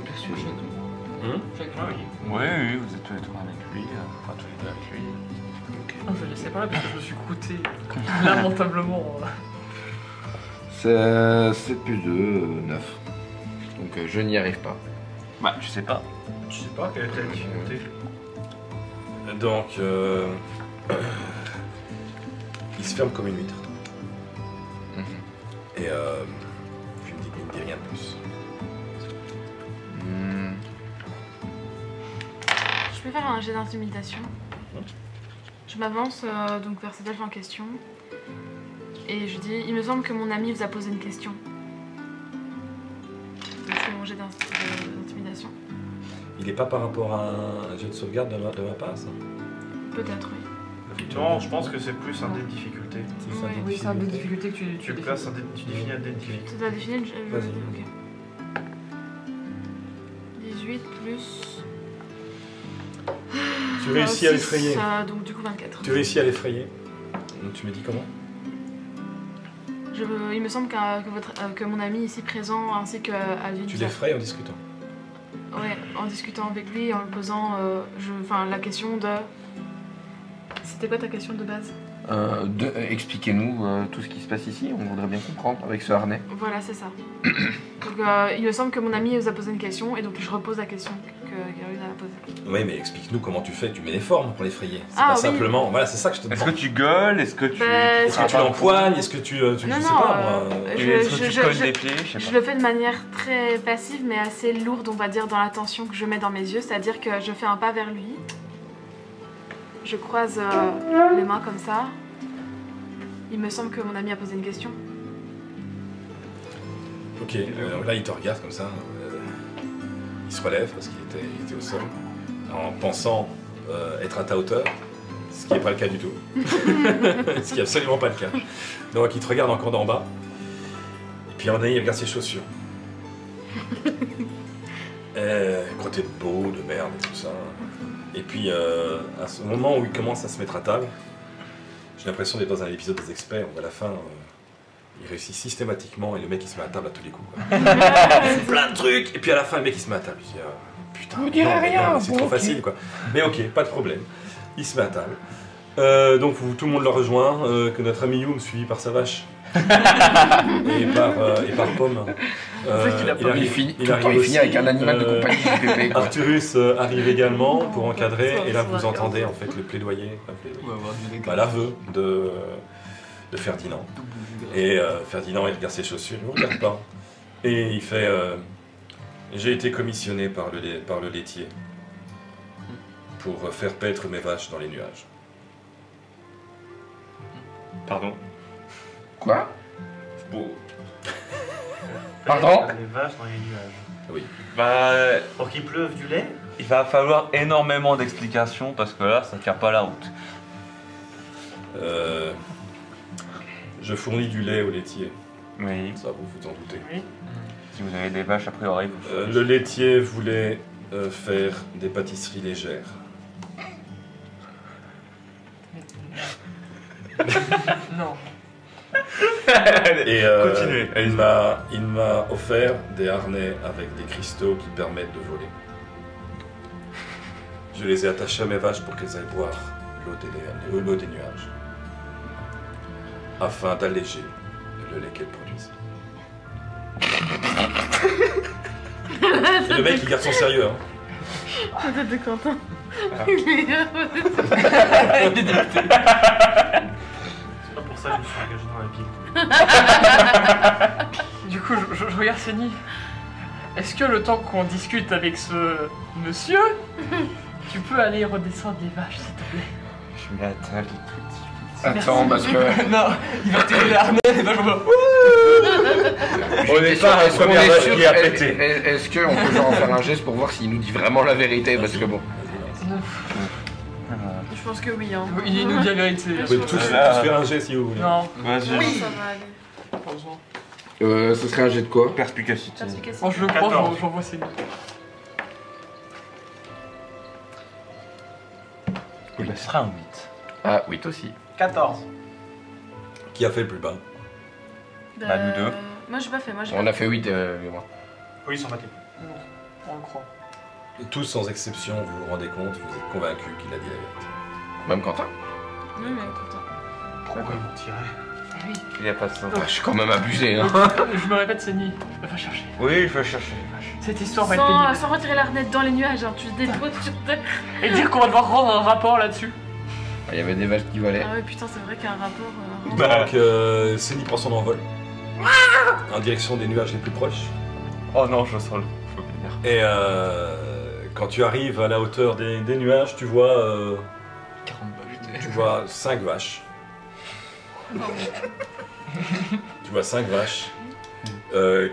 F: Persuasion.
C: Ah oui.
D: Oui, vous êtes tous les trois avec lui. Enfin, tous les deux avec lui.
E: Ah, je ne sais pas parce que je me suis croûté lamentablement.
F: C'est 7 plus 2, 9. Donc je n'y arrive pas.
D: Bah, je sais pas.
C: Je sais pas quelle était la difficulté.
G: Donc, il se ferme comme une huître. Et puis il me dit rien de plus.
B: Je peux faire un jet d'intimidation. Je m'avance donc vers cet elfe en question. Et je dis, il me semble que mon ami vous a posé une question. Donc c'est mon jet d'intimidation.
G: Il n'est pas par rapport à un jet de sauvegarde de ma part, ça?
B: Peut-être, oui.
C: Non, je pense que c'est plus un dé de difficulté.
B: Ouais.
E: Oui, c'est un des difficultés que tu
C: Tu places un dé, tu définis un dé de difficulté.
B: Tu dois définir le
G: Vas-y.
B: Ok. 18 plus...
G: Tu réussis à
B: six,
G: l'effrayer.
B: donc du coup 24.
G: Tu réussis à l'effrayer. Tu me dis comment?
B: Il me semble que mon ami ici présent ainsi que Alvin...
G: Tu l'effraies en discutant.
B: Ouais, en discutant avec lui, en lui posant la question de... C'était quoi ta question de base?
F: Expliquez-nous tout ce qui se passe ici, on voudrait bien comprendre avec ce harnais.
B: Voilà, c'est ça. Donc il me semble que mon ami vous a posé une question et donc je repose la question que Garud a posée.
G: Oui, mais explique-nous comment tu fais. Tu mets des formes pour l'effrayer. C'est
B: Ah,
G: pas
B: oui.
G: simplement. Voilà, c'est ça que je te
D: Est-ce
G: demande.
D: que tu gueules? Est-ce que tu.
B: Bah,
G: Est-ce que tu l'empoignes? Est-ce que tu
B: Non,
G: je
B: non,
G: sais pas, moi.
D: Est-ce que tu cognes des pieds? Je sais
B: Je
D: pas.
B: le fais de manière très passive mais assez lourde, on va dire, dans l'attention que je mets dans mes yeux. C'est-à-dire que je fais un pas vers lui. Je croise les mains comme ça. Il me semble que mon ami a posé une question.
G: Ok, là il te regarde comme ça. Il se relève parce qu'il était au sol, en pensant être à ta hauteur, ce qui n'est pas le cas du tout. Ce qui n'est absolument pas le cas. Donc il te regarde encore d'en bas, et puis à un moment donné il regarde ses chaussures. Crotté de peau, de merde et tout ça. Et puis à ce moment où il commence à se mettre à table, j'ai l'impression d'être dans un épisode des experts où à la fin il réussit systématiquement et le mec il se met à table à tous les coups. Il fait plein de trucs et puis à la fin le mec il se met à table. Je dis putain,
F: Vous direz
G: non, mais
F: rien,
G: non, c'est
F: bon,
G: trop
F: ok.
G: facile quoi. Mais ok, pas de problème. Il se met à table. Donc tout le monde le rejoint, que notre ami Youm suivi par sa vache et par Pomme.
F: Il finit avec un animal de compagnie du pépé, quoi.
G: Arturus arrive également pour encadrer et là vous entendez en fait le plaidoyer, l'aveu de Ferdinand. Et Ferdinand il regarde ses chaussures, il ne regarde pas. Et il fait j'ai été commissionné par le laitier pour faire paître mes vaches dans les nuages.
C: Pardon.
F: Quoi?
G: Bon,
F: Pardon?
C: Les vaches dans les nuages.
G: oui.
D: Bah,
C: Pour qu'il pleuve du lait?
D: il va falloir énormément d'explications parce que là, ça tient pas la route.
A: Je fournis du lait au laitier,
D: Oui.
A: ça vous vous en doutez.
D: Si vous avez des vaches, a priori, vous
A: Le laitier voulait faire des pâtisseries légères.
E: Non.
A: Et
D: Continuez,
A: il m'a offert des harnais avec des cristaux qui permettent de voler. Je les ai attachés à mes vaches pour qu'elles aillent boire l'eau des nuages, afin d'alléger le lait qu'elles produisent. Et le mec il garde son sérieux. Hein.
B: La tête de Quentin.
C: C'est pas pour ça que je me suis engagé dans la ville.
E: Du coup, je regarde Senny. Est-ce que le temps qu'on discute avec ce monsieur, tu peux aller redescendre les vaches, s'il te plaît?
D: Je mets la table tout
F: Attends, parce que.
I: Non, il va tirer les harnais, les vaches vont.
D: On n'est pas
F: Est-ce qu'on
D: première
F: est
D: vache
F: sûr
D: qui a pété.
F: Est-ce qu'on peut genre faire un geste pour voir s'il nous dit vraiment la vérité? Parce que bon.
B: Je pense que oui. Hein.
E: Il nous dit la vérité.
A: Vous pouvez tous faire un jet si vous voulez.
E: Non,
D: Vas-y.
B: Oui, ça va aller.
E: pas besoin.
F: Ce serait un jet de quoi?
D: Perspicacité.
E: Moi, je le crois,
C: 14.
E: j'envoie Senny.
D: Ce sera un 8.
F: Ah, 8 aussi.
C: 14.
A: Qui a fait le plus bas?
D: Bah, nous deux.
B: Moi j'ai pas fait. Moi j'ai
F: On
B: pas
F: a fait 8, et moi.
C: Oui, ils sont matés.
E: Non, on le croit.
A: Tous sans exception, vous vous rendez compte, vous êtes convaincus qu'il a dit la vérité.
F: Même Quentin?
B: Oui, mais Quentin.
C: Pourquoi ils m'ont tiré?
D: Il n'y a pas de sens.
F: Je suis quand même abusé, hein.
E: Je me répète, Senny. Va chercher.
D: Oui, je vais chercher les vaches.
E: Cette histoire va être pénible.
B: Sans retirer l'arnette dans les nuages, hein, tu te déposes sur terre.
E: Et dire qu'on va devoir rendre un rapport là-dessus.
F: Il y avait des vaches qui volaient.
B: Ah ouais, putain, c'est vrai qu'un rapport.
D: Bah.
A: Donc, Céline prend son envol en direction des nuages les plus proches.
D: Oh non, je sens le feu venir.
A: Et quand tu arrives à la hauteur des nuages, tu vois
I: 40 vaches.
A: Tu vois 5 vaches. Tu vois 5 vaches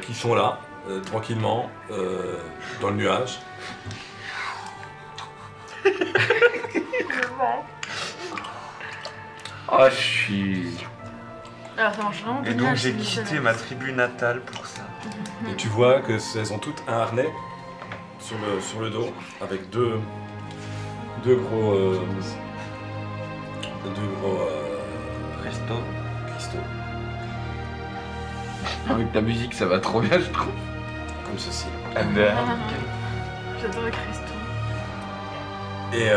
A: qui sont là, tranquillement, dans le nuage.
F: Oh, je suis.
B: Alors ça marche vraiment
D: Et
B: bien,
D: donc j'ai
B: c'est
D: quitté
B: Michel.
D: ma tribu natale pour ça.
A: Et tu vois que elles ont toutes un harnais sur le dos avec deux gros
D: Presto.
A: cristaux
F: Avec ta musique, ça va trop bien, je trouve.
A: comme ceci.
D: And then-
B: J'adore les cristaux.
A: Et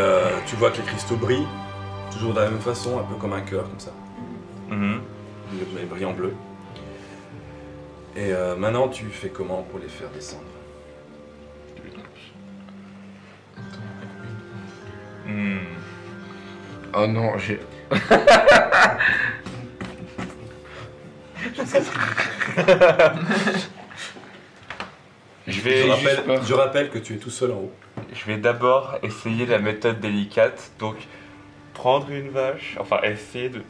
A: tu vois que les cristaux brillent toujours de la même façon, un peu comme un cœur comme ça,
D: Mhm.
A: mais brillent en bleu. Et maintenant tu fais comment pour les faire descendre?
D: Hmm.
F: Oh non, j'ai.
D: Je vais,
A: Je rappelle que tu es tout seul en haut.
D: je vais d'abord essayer la méthode délicate, donc prendre une vache, enfin essayer de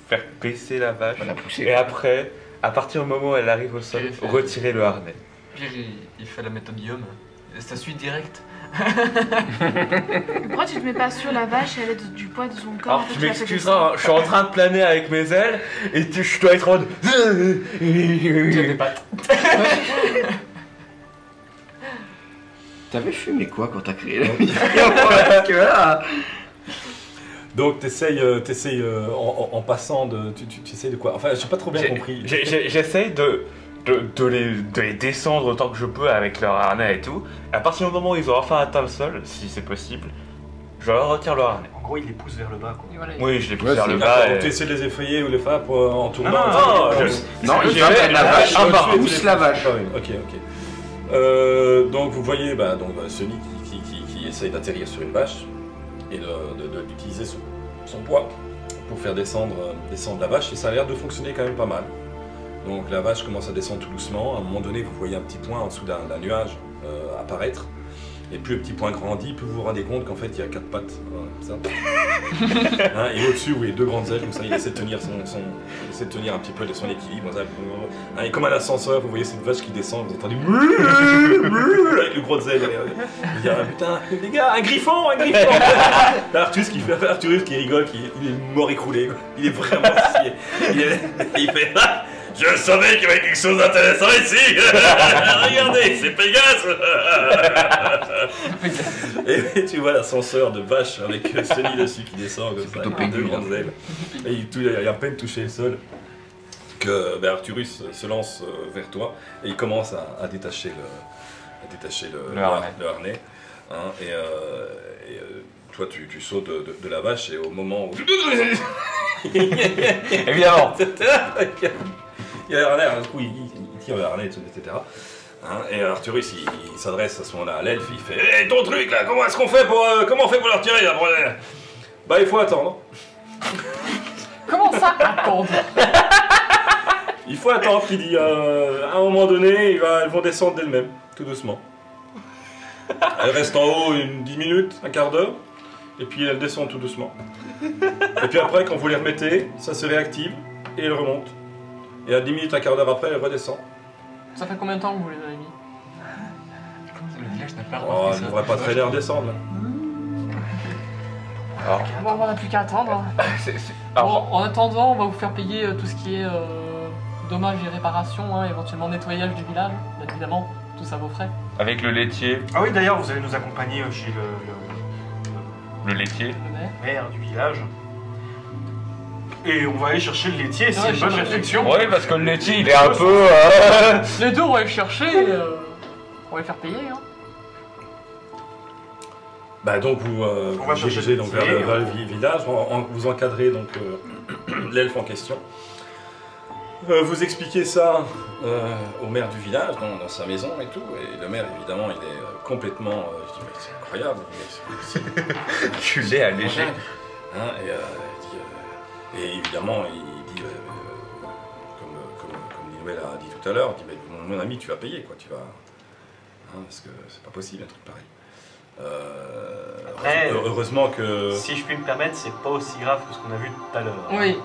D: faire baisser la vache,
F: La pousser.
D: et après, à partir du moment où elle arrive au sol,
I: J'ai fait-
D: retirer le harnais.
I: Pierre, il fait la méthode Guillaume. Ça suit direct.
B: Pourquoi tu te mets pas sur la vache et elle est du poids de son corps?
D: Alors
B: en fait,
D: tu
B: la fais
D: m'excuseras, hein, je suis en train de planer avec mes ailes, et je dois être en mode...
I: Tu as des pattes.
F: T'avais fumé quoi quand t'as créé la vidéo? Parce que là.
A: Donc t'essayes en passant de... Tu essayes de quoi? Enfin j'ai pas trop bien compris.
D: J'essaye de les descendre autant que je peux avec leur harnais et tout. À partir du moment où ils ont enfin atteint le sol, si c'est possible, je leur retire le harnais.
C: En gros, il les pousse vers le bas, quoi.
E: Et voilà,
D: Oui, je les pousse
F: Ouais,
D: vers
F: c'est
D: le
A: D'accord,
D: bas.
A: donc
D: et-
A: tu essaies de les effrayer ou les faire en tournant.
D: Non,
F: Non, il
D: J'ai
F: va
D: fait
F: la vache,
D: un par un.
F: pousse la vache.
A: Ok. Donc vous voyez Sony qui essaye d'atterrir sur une vache et d'utiliser son poids pour faire descendre la vache, et ça a l'air de fonctionner quand même pas mal. Donc la vache commence à descendre tout doucement. À un moment donné, vous voyez un petit point en dessous d'un nuage apparaître.
G: Et plus le petit point grandit, plus vous vous rendez compte qu'en fait il y a 4 pattes, voilà, comme ça. Hein, et au-dessus, vous voyez 2 grandes ailes, comme ça il essaie de tenir, il essaie de tenir un petit peu son équilibre. Comme ça. Hein, et comme un ascenseur, vous voyez cette vache qui descend, vous entendez avec le gros ailes. Il dit putain, les gars, un griffon, un griffon. Arthurus qui rigole, il est mort écroulé, quoi. Il est vraiment scié. Il fait je savais qu'il y avait quelque chose d'intéressant ici. Regardez, c'est Pégase. Et tu vois l'ascenseur de vache avec Sunny dessus qui descend comme ça, avec 2 grandes ailes. Et il a à peine touché le sol que Arthurus se lance vers toi et il commence à détacher le harnais. Hein, et toi tu sautes de la vache et au moment où...
D: Évidemment.
G: Il y a le harnais, du coup il tire le harnais, etc. Hein, et Arthurus il s'adresse à ce moment-là à l'elfe, il fait hey, ton truc là, comment est-ce qu'on fait pour le retirer là, bah il faut attendre.
E: Comment ça attendre?
G: Il faut attendre, qu'il dit à un moment donné, elles vont descendre d'elles-mêmes, tout doucement. Elles restent en haut 10 minutes, un quart d'heure, et puis elles descendent tout doucement. Et puis après, quand vous les remettez, ça se réactive et elles remontent. Et à 10 minutes, un quart d'heure après, elles redescendent.
E: Ça fait combien de temps que vous les avez mis?
I: Le village n'a pas
G: Oh,
I: remarqué
G: elles ne
I: ça.
G: devraient pas traîner redescendre là.
D: Alors,
E: Bon, on n'a plus qu'à attendre.
D: alors,
E: Bon, en attendant, on va vous faire payer tout ce qui est dommages et réparations, hein, éventuellement nettoyage du village, bien évidemment, tout ça vos frais.
D: avec le laitier,
C: Ah oui, d'ailleurs, vous allez nous accompagner chez
D: le laitier.
E: Le maire.
C: le maire du village. Et on va aller chercher le laitier, c'est
E: Ouais,
C: une bonne
E: chercher le
C: réflexion.
D: Oui, parce que le laitier, il est un peu...
E: Les deux, on va les chercher, on va les faire payer. Hein.
G: Bah donc vous
C: va
G: dirigez
C: chercher
G: donc
C: le
G: vers le village, vous encadrez donc l'elfe en question. Vous expliquez ça au maire du village, dans sa maison et tout, et le maire évidemment il est complètement... il dit, mais c'est incroyable,
D: culé allégé.
G: Hein, et évidemment il dit, comme Ninoël a dit tout à l'heure, il dit, mais mon ami tu vas payer quoi, tu vas... Hein, parce que c'est pas possible un truc pareil.
C: Après,
G: heureusement que...
C: Si je puis me permettre, c'est pas aussi grave que ce qu'on a vu tout à l'heure.
E: Oui,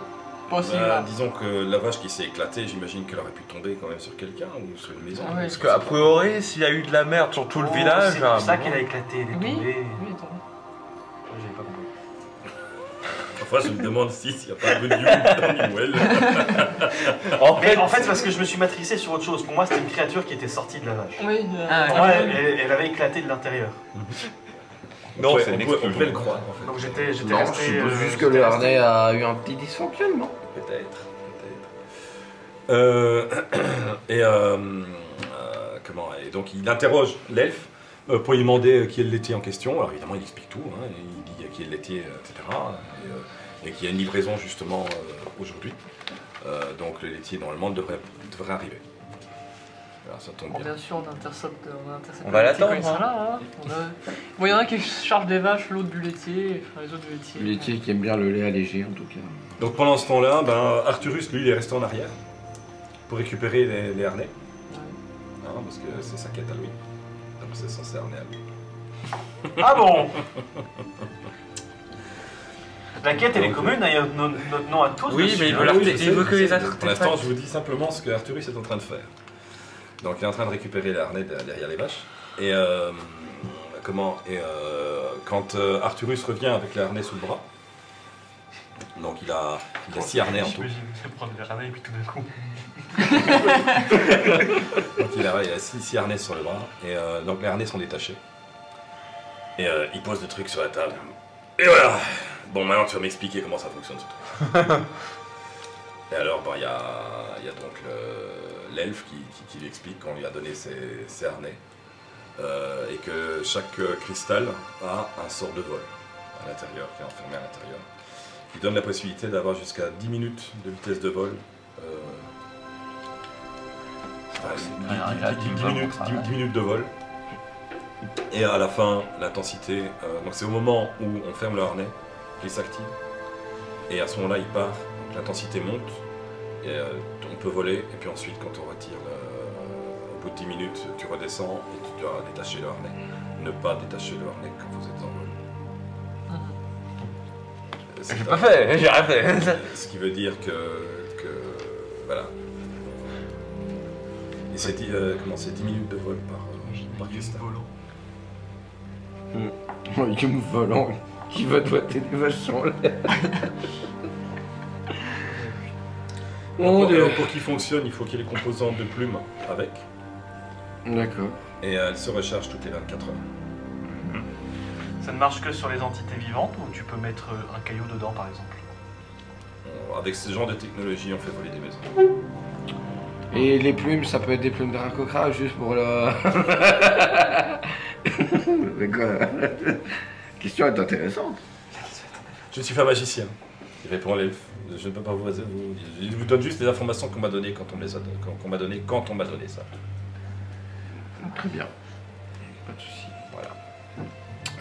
E: pas aussi grave.
G: disons que la vache qui s'est éclatée, j'imagine qu'elle aurait pu tomber quand même sur quelqu'un ou sur une maison.
E: Ah ouais.
D: Parce qu'a priori, s'il y a eu de la merde sur tout le
C: Oh,
D: village...
C: c'est
D: à un
C: pour ça
D: moment-
C: qu'elle a éclaté, elle est
E: Oui,
C: tombée.
E: oui, attends.
C: J'avais pas compris.
G: Enfin, je me demande s'il n'y a pas un peu de you dans Ninoël.
C: Mais en fait, c'est parce que je me suis matrixé sur autre chose. Pour moi, c'était une créature qui était sortie de la vache.
E: Oui,
I: Ah,
C: Pour moi, elle avait éclaté de l'intérieur.
D: Non, c'est
G: on
D: une
G: pouvait
D: explosion.
G: le croire en fait.
C: Donc j'étais
F: Non, je
C: resté.
F: suppose juste que
C: j'étais
F: le
C: resté-
F: harnais a eu un petit dysfonctionnement.
G: Peut-être. Et donc il interroge l'elfe pour lui demander qui est le laitier en question. Alors évidemment il explique tout, hein, il dit qui est le laitier, etc. Et qu'il y a une livraison justement aujourd'hui. Donc le laitier normalement devrait arriver. Voilà, ça tombe
E: Bon,
G: bien.
E: bien sûr, on intercepte
D: On va l'attendre,
E: quand il sera là. Hein. Bon, il y en a un qui charge des vaches, l'autre du laitier, enfin les autres du laitier.
F: Le laitier qui aime bien le lait allégé en tout cas.
G: Donc pendant ce temps-là, Arthurus lui il est resté en arrière pour récupérer les harnais. Hein, parce que c'est sa quête à lui. Donc c'est censé harnais à lui.
C: Ah bon. La quête, elle est commune, il y a notre nom à tous.
D: Oui,
C: dessus,
D: mais il
C: hein.
D: veut leur-
G: Oui, je
D: il
G: sais,
D: veut que
G: je
D: les
G: sais.
D: artefacts.
G: Pour l'instant, je vous dis simplement ce que Arthurus est en train de faire. Donc, il est en train de récupérer les harnais derrière les vaches. Et quand Arthurus revient avec les harnais sous le bras, donc il a 6 harnais en tout.
C: J'imagine, je vais prendre les harnais et puis tout d'un coup.
G: Donc il a 6 harnais sur le bras. Et donc les harnais sont détachés. Et il pose le truc sur la table. Et voilà. Bon, maintenant tu vas m'expliquer comment ça fonctionne ce truc. Et alors, il y a donc l'elfe qui lui explique qu'on lui a donné ses harnais et que chaque cristal a un sort de vol à l'intérieur, qui est enfermé à l'intérieur, qui donne la possibilité d'avoir jusqu'à 10 minutes de vitesse de vol. 10 minutes de vol. Et à la fin, l'intensité, donc c'est au moment où on ferme le harnais qu'il s'active. Et à ce moment-là, il part, donc l'intensité monte, et on peut voler, et puis ensuite, quand on retire, au bout de 10 minutes, tu redescends et tu dois détacher le harnais. ne pas détacher le harnais quand vous êtes en vol.
D: J'ai pas fait, j'ai rien fait.
G: Ce qui veut dire que voilà. Et c'est 10 minutes de vol par cristal.
F: Guillaume volant qui va doiter des vaches sur l'air.
G: Alors, pour qu'il fonctionne, il faut qu'il y ait les composantes de plumes avec.
F: D'accord.
G: Et elle se recharge toutes les 24 heures.
C: Ça ne marche que sur les entités vivantes ou tu peux mettre un caillou dedans par exemple?
G: Avec ce genre de technologie, on fait voler des maisons.
F: Et les plumes, ça peut être des plumes d'Aracocra juste pour le. Mais quoi? La question est intéressante.
G: Je ne suis pas magicien, il répond l'elfe. Je ne peux pas vous. Je vous donne juste les informations qu'on m'a données quand on m'a donné ça.
F: Très bien. Pas de soucis.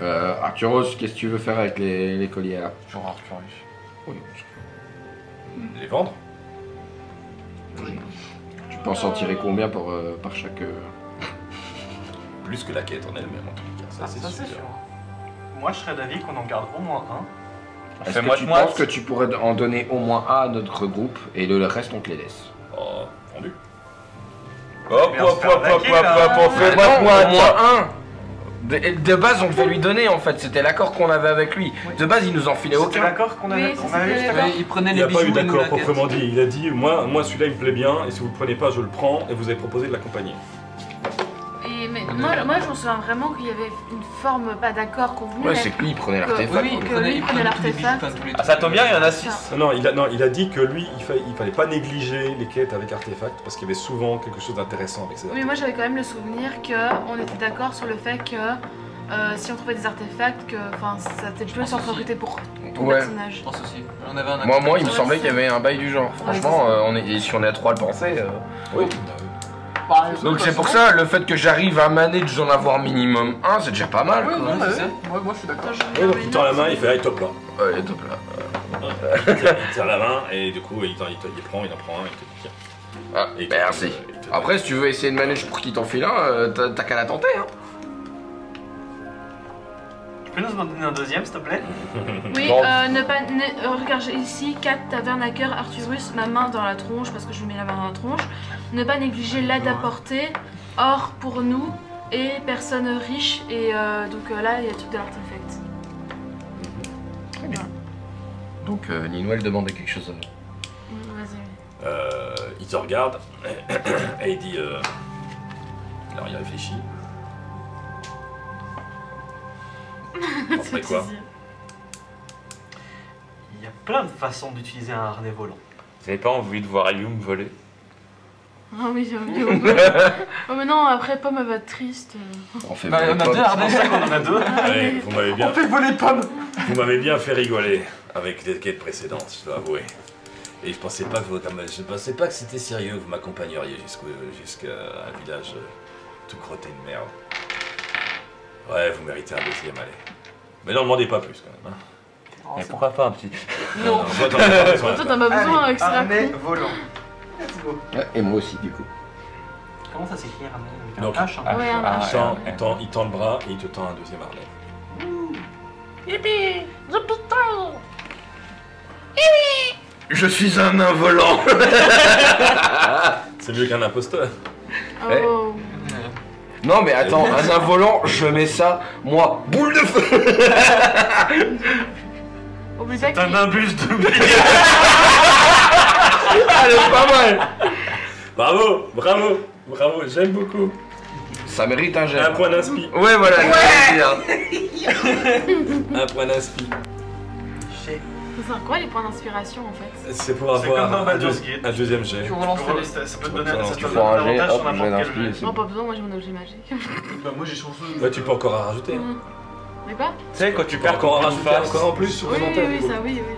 F: Voilà. Arturos, qu'est-ce que tu veux faire avec les colliers là?
D: Pour Arthurus.
F: Oui.
G: Les vendre?
F: Tu penses en tirer combien par chaque.
G: Plus que la quête en elle-même en tout cas, ça c'est sûr.
C: Moi je serais d'avis qu'on en garde au moins un.
F: Est-ce que tu penses que tu pourrais en donner au moins un à notre groupe et le reste on te les laisse?
G: Oh, vendu.
D: Hop,
F: Fais-moi au moins un. De base, on devait lui donner en fait, c'était l'accord qu'on avait avec lui. De base, il nous en filait
C: C'était
F: aucun.
C: l'accord qu'on avait.
B: Oui,
C: On avait
B: c'était
C: juste
B: l'accord.
I: Il prenait
G: Il n'y
I: les
G: a pas
I: bijoux
G: eu
I: et nous
G: d'accord
I: la quête.
G: proprement dit. Il a dit moi celui-là il me plaît bien et si vous le prenez pas je le prends et vous avez proposé de l'accompagner.
B: Mais moi je me souviens vraiment qu'il y avait une forme, pas d'accord convenu.
F: Ouais,
B: mais
F: c'est que lui il prenait
B: que-
F: l'artefact.
I: Oui,
B: que lui, il prenait l'artefact.
D: Ah, ça tombe bien, il y en a 6.
G: Non, il a dit que lui il fallait pas négliger les quêtes avec artefacts parce qu'il y avait souvent quelque chose d'intéressant avec ces
B: Oui,
G: artefacts.
B: moi j'avais quand même le souvenir qu'on était d'accord sur le fait que si on trouvait des artefacts, que ça était plus en priorité pour ton
F: Ouais.
B: personnage.
I: Je pense aussi. On avait un
F: Moi, il me
B: Ouais,
F: semblait
B: c'est-
F: qu'il y avait un bail du genre. Franchement, si on est à 3 à le penser.
G: Oui.
F: Donc c'est pour ça, le fait que j'arrive à manage d'en avoir minimum un, c'est déjà pas mal.
E: Oui,
F: Quoi.
E: non, mais
I: c'est ça.
E: moi je suis d'accord.
G: Oui, donc il tend la main, il fait allez top là.
F: Ouais, top là.
G: Il tire la main et du coup il prend un, il te tire.
F: Ah,
G: Et
F: merci.
G: il te-
F: Après, si tu veux essayer de manage pour qu'il t'en file un, t'as qu'à la tenter. Hein.
C: Tu peux nous en donner un deuxième s'il te plaît?
B: Oui,
F: Bon.
B: regarde j'ai ici 4 tavernaqueurs Arthurus, ma main dans la tronche parce que je lui mets la main dans la tronche. Ne pas négliger l'aide apportée, or pour nous et personnes riches. Et donc là il y a tout de l'artefact.
F: Très bien. Donc, Ninwell demandait quelque chose.
B: Vas-y.
G: Il te regarde et il dit alors il réfléchit. Après quoi?
C: Il y a plein de façons d'utiliser un harnais volant.
D: Vous avez pas envie de voir Ayum voler?
B: Ah oui, j'ai oublié. Oh mais non, après Pomme elle va être triste.
F: On fait
I: Bah, on a
F: pas-
I: deux
C: C'est pour
I: harnais.
C: ça qu'on en a deux.
G: Allez, vous m'avez bien,
C: fait voler Pomme.
G: vous m'avez bien fait rigoler avec les quêtes précédentes, je dois avouer. Et je pensais pas que c'était sérieux que vous m'accompagneriez jusqu'à un village tout crotté de merde. Ouais, vous méritez un deuxième, allez. Mais n'en demandez pas plus quand même. Hein.
D: Mais pourquoi pas un petit?
B: Non.
G: Toi, t'en as pas besoin.
B: Toi t'en as besoin avec ça.
C: Harnais volant. Let's go.
F: Ouais, et moi aussi, du coup.
C: Comment ça s'écrit harnais avec
G: Donc,
C: un H hein?
B: Ouais, un
D: Ah,
B: H.
G: Il tend le bras et il te tend un deuxième harnais.
F: Je suis un nain volant.
G: C'est mieux qu'un imposteur.
B: Oh.
F: Non, mais attends, un nain volant, je mets ça, moi, boule de feu.
B: Oublie pas
C: C'est un
B: qu'il-
C: imbus de
F: Allez, pas mal.
G: Bravo, bravo, bravo, j'aime beaucoup.
F: Ça mérite un jet.
G: Un point d'inspi.
F: Ouais, voilà.
G: Un point d'inspi.
B: C'est quoi les points d'inspiration en fait?
G: C'est pour
C: C'est comme dans
G: avoir
C: Baldur's Gate.
G: un deuxième jet.
E: Tu relances ta liste.
C: Ça peut te donner ça
G: Tu
C: te
F: Tu
C: donne
F: prends
C: un
F: un jet,
C: avantage sur
F: hop, jet
C: n'importe
F: d'inspi.
C: quel jet.
F: c'est
B: Non,
F: bon.
B: pas besoin, moi j'ai mon objet magique.
I: Bah, moi j'ai chanceux.
G: Ouais, tu peux encore en rajouter.
B: Mhm. Mais quoi?
D: Tu sais, quand tu
G: Tu peux
D: perds
G: encore en
D: une
G: rajouter
D: face.
G: encore en plus
B: Oui,
G: supplémentaire.
B: oui,
G: du coup.
B: ça, oui, oui.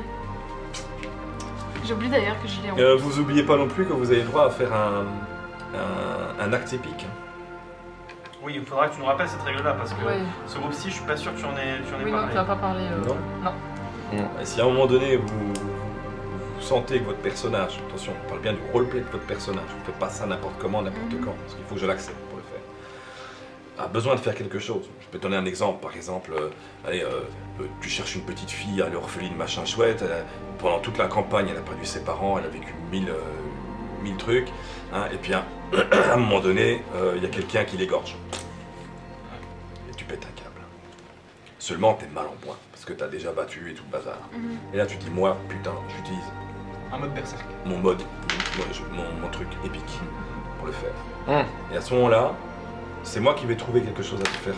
B: J'ai oublié d'ailleurs que je l'ai en.
G: Vous oubliez pas non plus que vous avez le droit à faire un acte épique.
C: Oui, il faudra que tu nous rappelles cette règle-là parce que
E: Ouais.
C: ce groupe-ci, je suis pas sûr que tu en aies
E: Oui, non,
C: parlé.
E: tu n'as pas parlé.
G: Non.
E: Non.
G: Et si à un moment donné vous sentez que votre personnage, attention, on parle bien du roleplay de votre personnage, vous ne faites pas ça n'importe comment, n'importe
B: Mhm.
G: quand, parce qu'il faut que je l'accepte pour le faire. a besoin de faire quelque chose. Je peux te donner un exemple. Par exemple, tu cherches une petite fille à l'orpheline, machin chouette. Pendant toute la campagne, elle a perdu ses parents, elle a vécu mille trucs. Hein, et puis à un moment donné, il y a quelqu'un qui l'égorge. Et tu pètes un câble. Seulement, t'es mal en point, parce que t'as déjà battu et tout le bazar. Et là, tu te dis, moi, putain, j'utilise
I: Un mode berserk.
G: mon mode, mon truc épique pour le faire. Et à ce moment-là, c'est moi qui vais trouver quelque chose à te faire.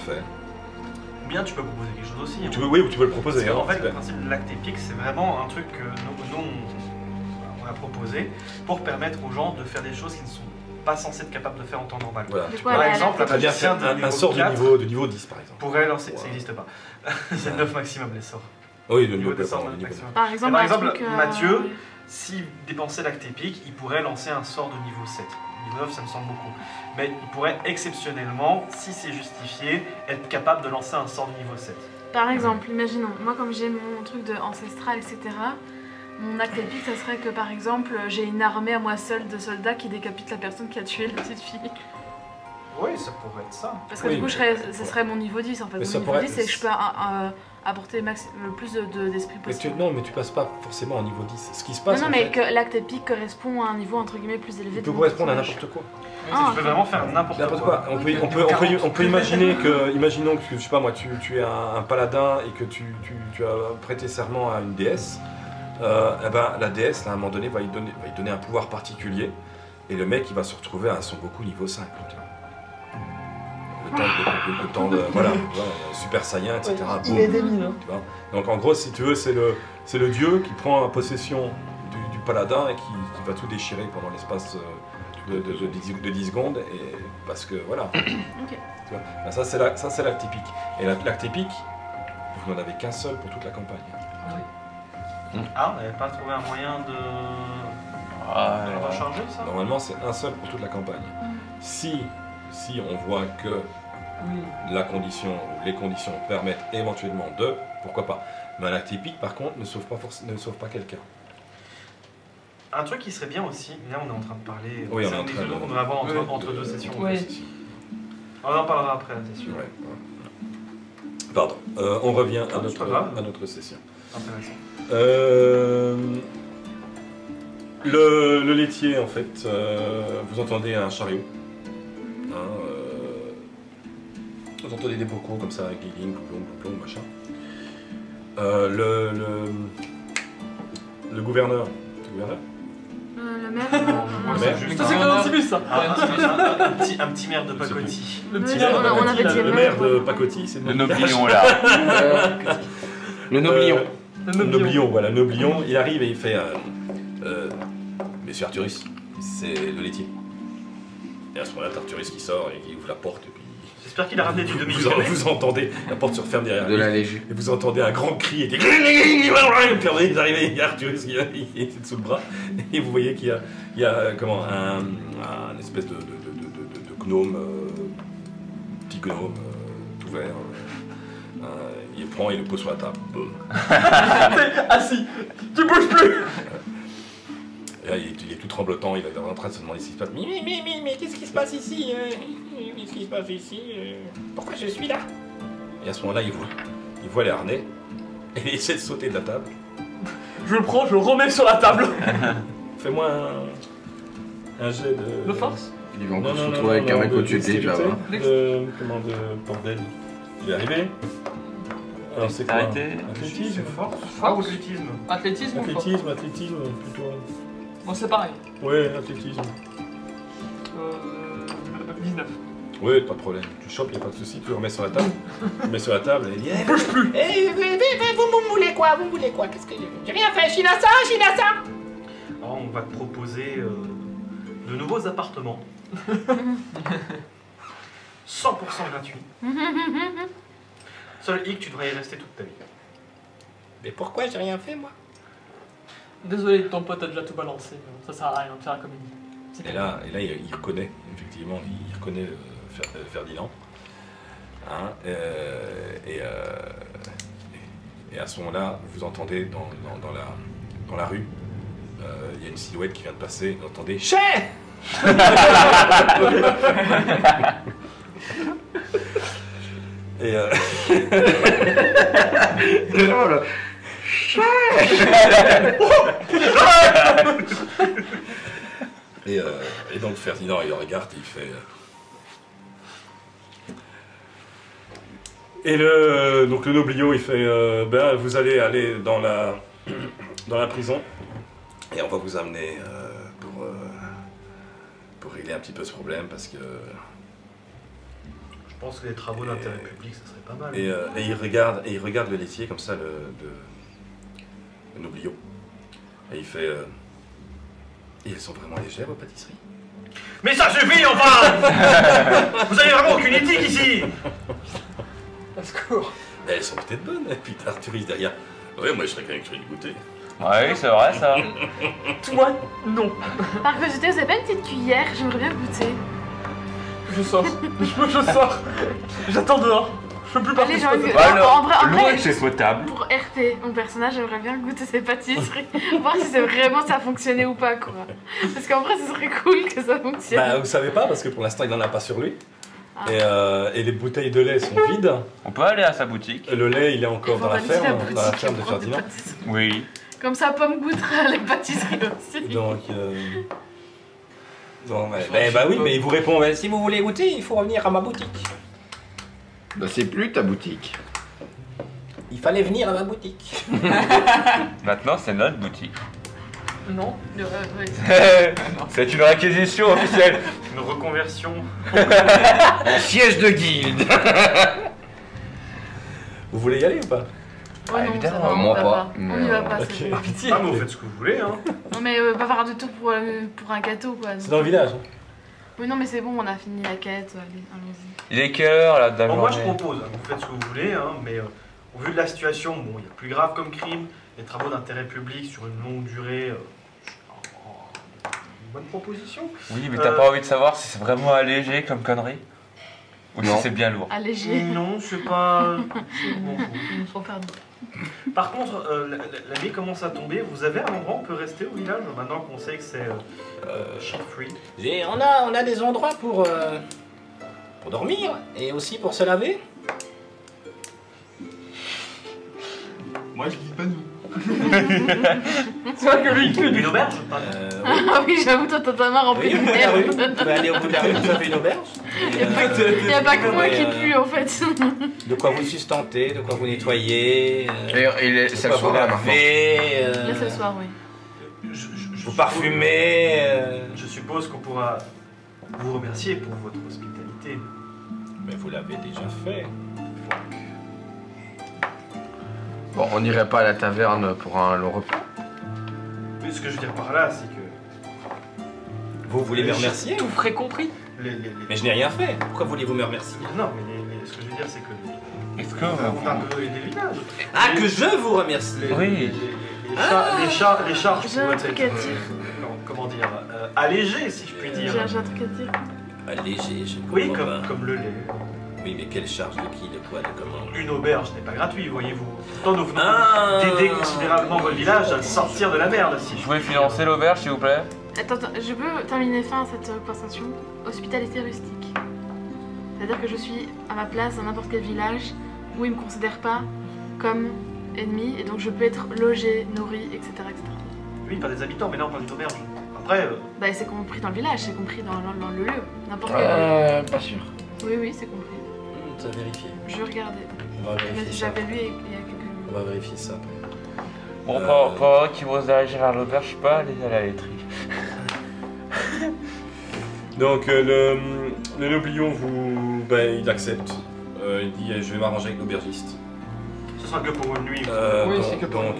C: Ou bien tu peux proposer quelque chose aussi.
G: Oui, ou tu peux le proposer.
C: Parce qu'en
G: hein,
C: fait, le principe de l'acte épique, c'est vraiment un truc que nous on a proposé pour permettre aux gens de faire des choses qu'ils ne sont pas censés être capables de faire en temps normal.
G: Voilà.
C: Par exemple,
G: T'as bien fait un sort de niveau 10 par exemple.
C: pourrait lancer, ça n'existe pas. C'est le 9 maximum les sorts.
G: Oui, de niveau
C: Niveau des sorts,
G: 9
C: maximum.
B: Par
C: Et
B: exemple,
C: par
B: un
C: exemple,
B: truc,
C: Mathieu, s'il dépensait l'acte épique, il pourrait lancer un sort de niveau 7. Niveau 9, ça me semble beaucoup. Mais il pourrait exceptionnellement, si c'est justifié, être capable de lancer un sort de niveau 7.
B: Par exemple, imaginons, moi comme j'ai mon truc de ancestral, etc., mon acte épique, ça serait que par exemple, j'ai une armée à moi seule de soldats qui décapitent la personne qui a tué la petite fille.
C: Oui, ça pourrait être ça.
B: Parce que
G: Oui,
B: du coup,
G: mais-
B: ce serait mon niveau 10 en fait.
G: Mais
B: Mon
G: ça
B: niveau
G: pourrait-
B: 10, c'est que je peux apporter le plus d'esprit possible.
G: Non, mais tu passes pas forcément au niveau 10. Ce qui se passe,
B: Non,
G: en
B: mais
G: fait,
B: que l'acte épique correspond à un niveau entre guillemets plus élevé.
G: il
B: de
G: peut
B: mon
G: correspondre à
B: personnage.
G: n'importe quoi.
B: Ah,
C: Tu peux vraiment faire n'importe quoi.
G: On peut imaginer que, imaginons que, je sais pas moi, tu es un paladin et que tu as prêté serment à une déesse. Eh ben, la déesse, là, à un moment donné, va lui donner un pouvoir particulier. Et le mec, il va se retrouver à Son Goku niveau 5. Tu vois. Le temps de voilà, Super Saiyan, etc.
I: Il est des mines.
G: Tu vois. Donc en gros, si tu veux, c'est le dieu qui prend possession du paladin et qui va tout déchirer pendant l'espace de 10 secondes. Et, parce que voilà.
B: Ok.
G: Tu vois. Ben, ça, c'est l'acte épique. Et l'acte épique, vous n'en avez qu'un seul pour toute la campagne.
C: Ah, on n'avait pas trouvé un moyen de le recharger ça?
G: Normalement, c'est un seul pour toute la campagne. Si on voit que la condition ou les conditions permettent éventuellement de, pourquoi pas. Mais un acte épique, par contre, ne sauve pas quelqu'un.
C: Un truc qui serait bien aussi, là on est en train de parler,
G: Oui, on
C: c'est
G: est en
C: un
G: train
C: épisode
G: de-
C: qu'on devrait avoir entre deux sessions.
I: Oui.
C: On en parlera après la session.
G: Ouais. Pardon. On revient à
C: c'est pas grave.
G: notre session.
C: Intéressant.
G: Le laitier, en fait, vous entendez un chariot. Hein, vous entendez des bocaux comme ça, guiling, bloublon, machin. Le gouverneur.
B: Le maire.
G: Le maire.
C: Juste
E: Ça, c'est comme un petit bus, ça.
C: un petit maire de pacotille.
E: Le petit
B: Oui,
E: maire de
B: on avait dit
G: Le maire de Pacotille, c'est
D: Le noblion là.
F: Le noblion.
G: Le noblion, voilà, le noblion. Il arrive et il fait Monsieur Arturus, c'est le laitier. Et à ce moment-là, t'as Arturus qui sort et qui ouvre la porte. Et puis
C: J'espère qu'il a ramené du demi
G: vous entendez, la porte se referme derrière
F: De
G: lui.
F: la léger.
G: Et vous entendez un grand cri et des... Puis après, vous arrivez, il y a Arturus qui est sous le bras. Et vous voyez qu'il y a comment, un espèce de gnome, petit gnome, tout vert. Il le prend et il le pose sur la table. Boum.
E: Assis. Tu bouges plus.
G: Et là, il est tout tremblotant, il est en train de se demander ce qui se passe. Mais qu'est-ce qui se passe ici Qu'est-ce qui se passe ici Pourquoi je suis là? Et à ce moment-là, il voit les harnais et il essaie de sauter de la table.
E: Je le prends, je le remets sur la table.
G: Fais-moi un jet de...
E: De force.
F: Il va encore se retrouver avec un mec au-dessus de lui, tu vas voir.
G: Comment de bordel. Il est arrivé. Alors c'est quoi?
D: Arrêtez.
G: Athlétisme.
C: Ah, ou athlétisme.
E: Athlétisme ou force?
G: Athlétisme plutôt.
E: Moi, c'est pareil.
G: Ouais, athlétisme.
E: 19.
G: Ouais, pas de problème. Tu chopes, y a pas de souci. Tu le remets sur la table. Tu le mets sur la table et il dit
E: Bouge plus.
H: Vous voulez quoi? Qu'est-ce que j'ai rien fait? Shinasa.
C: Alors, on va te proposer de nouveaux appartements. 100% gratuit. Seul hic, tu devrais y rester toute ta vie.
H: Mais pourquoi j'ai rien fait, moi?
E: Désolé, ton pote a déjà tout balancé. Ça sert à rien de faire la comédie.
G: Et là, il reconnaît, effectivement, il reconnaît Ferdinand. Hein, et à ce moment-là, vous entendez dans la rue, il y a une silhouette qui vient de passer, vous entendez « Chais !» Et et donc Ferdinand, il le regarde et il fait... Et donc le noblio, il fait ben, vous allez aller dans la prison et on va vous amener pour régler un petit peu ce problème parce que...
C: Je pense que les travaux d'intérêt public, ça serait pas mal.
G: Et il regarde le laitier comme ça, le noblio. Et il fait... et elles sont vraiment légères vos pâtisseries?
C: Mais ça suffit enfin. Vous avez vraiment aucune éthique ici.
E: Au secours.
G: Elles sont peut-être bonnes. Et puis Arthur il derrière. Ouais, moi je serais quand même curieux de goûter.
D: Ouais, c'est vrai ça.
E: Toi, non.
B: Par curiosité, vous avez pas une petite cuillère? J'aimerais bien goûter.
E: Je sors. Je sors. J'attends dehors. Je peux plus
B: Allez,
E: partir.
B: j'ai envie de...
D: Alors,
B: en vrai,
D: c'est potable.
B: pour RP, mon personnage, j'aimerais bien goûter ses pâtisseries. Voir si c'est vraiment ça a fonctionné ou pas, quoi. Parce qu'en vrai, ce serait cool que ça fonctionne.
G: Bah vous savez pas parce que pour l'instant il n'en a pas sur lui.
B: Ah.
G: Et les bouteilles de lait sont vides.
D: On peut aller à sa boutique.
G: Le lait il est encore dans la
B: Vandaliser
G: ferme
B: boutique
G: de
B: et
G: Ferdinand.
B: prendre des pâtisseries.
D: Oui.
B: Comme ça, Pomme goûtera les pâtisseries aussi.
G: Donc...
H: Bon, bah oui, mais il vous répond, bah, si vous voulez goûter, il faut revenir à ma boutique.
F: Bah c'est plus ta boutique.
H: Il fallait venir à ma boutique.
D: Maintenant, c'est notre boutique.
E: Non.
B: Ouais.
D: C'est une réquisition officielle.
C: Une reconversion.
F: Siège de guilde.
G: Vous voulez y aller ou pas?
B: Ouais, non,
D: évidemment,
B: ça va,
F: moi
B: on va
F: pas.
B: On y va pas,
G: Ok.
B: c'est bon.
C: Ah, mais vous faites ce que vous voulez, hein.
B: Non, mais pas faire de tour pour un gâteau, quoi.
G: C'est dans le village. Hein.
B: Oui, non, mais c'est bon, on a fini la quête. Allez, allons-y.
D: Il est quelle heure là de la
C: Bon, moi je
D: journée?
C: propose, hein, vous faites ce que vous voulez, hein, mais au vu de la situation, bon, il y a plus grave comme crime, les travaux d'intérêt public sur une longue durée, une bonne proposition.
D: Oui, mais t'as pas envie de savoir si c'est vraiment allégé comme connerie? Ou
F: Non.
D: si c'est bien lourd?
B: Allégé.
C: Non, c'est pas... je m'en fous.
B: Trop pardon.
C: Par contre, la nuit commence à tomber, vous avez un endroit où on peut rester au village, maintenant qu'on sait que c'est shit free.
H: On a des endroits pour dormir et aussi pour se laver.
I: Moi, je dis pas nous.
E: C'est vrai que lui, il fait
C: Une auberge pardon.
B: Ah oui, j'avoue, toi, t'as ta main remplie de
H: Oui, au bout de la rue.
B: merde.
H: Vous pouvez aller au bout de la rue, vous avez une auberge.
B: Il y a pas que moi qui pue, en fait.
H: De quoi vous sustenter, de quoi vous nettoyer.
F: Et c'est le
H: de quoi
F: soir
H: vous
F: là maintenant.
H: laver.
B: Là, c'est le soir, oui.
C: Je
H: Vous parfumez.
C: Je suppose qu'on pourra vous remercier pour votre hospitalité.
G: Mais vous l'avez déjà fait.
F: Bon, on n'irait pas à la taverne pour un long repas.
C: Mais ce que je veux dire par là, c'est que
H: Vous voulez me remercier?
E: tout frais compris.
H: Mais je n'ai rien fait. Pourquoi voulez-vous me remercier?
C: Non, mais ce que je veux dire, c'est que
D: Est-ce que
C: on a un peu aidé le village.
H: Ah, que je vous remercie.
D: Oui.
C: Les charges
B: J'ai un
C: pourraient
B: truc
C: être,
B: à dire.
C: comment dire, allégées, si je puis dire.
B: J'ai un truc à dire.
G: Allégé, je
C: Oui,
G: comprends pas.
C: comme le lait.
G: Oui, mais quelle charge de qui, de quoi, de comment?
C: Une auberge n'est pas gratuit, voyez-vous. Pourtant, nous venons
G: Ah.
C: d'aider considérablement votre village à sortir de la merde, si
D: Vous
C: je
D: pouvez
C: puis dire.
D: financer l'auberge, s'il vous plaît?
B: Attends, je peux terminer fin à cette conversation. Hospitalité rustique. C'est-à-dire que je suis à ma place dans n'importe quel village où ils me considèrent pas comme ennemi et donc je peux être logé, nourri, etc. etc.
C: Oui, pas des habitants, mais là on parle d'une auberge. Après,
B: Bah, c'est compris dans le village, c'est compris dans le lieu. N'importe quel.
F: Pas sûr.
B: Oui, oui, c'est compris.
G: Tu as vérifié.
B: Je regardais.
G: On va
B: Mais
G: vérifier ça.
B: j'avais lu il y a quelques
G: On va vérifier ça après.
D: Bon, pendant qu'ils vont se diriger vers l'auberge, je peux aller à la laiterie.
G: Donc le noblion il accepte. Il dit je vais m'arranger avec l'aubergiste.
C: ce sera que pour une nuit.
E: Oui, c'est que pour
G: donc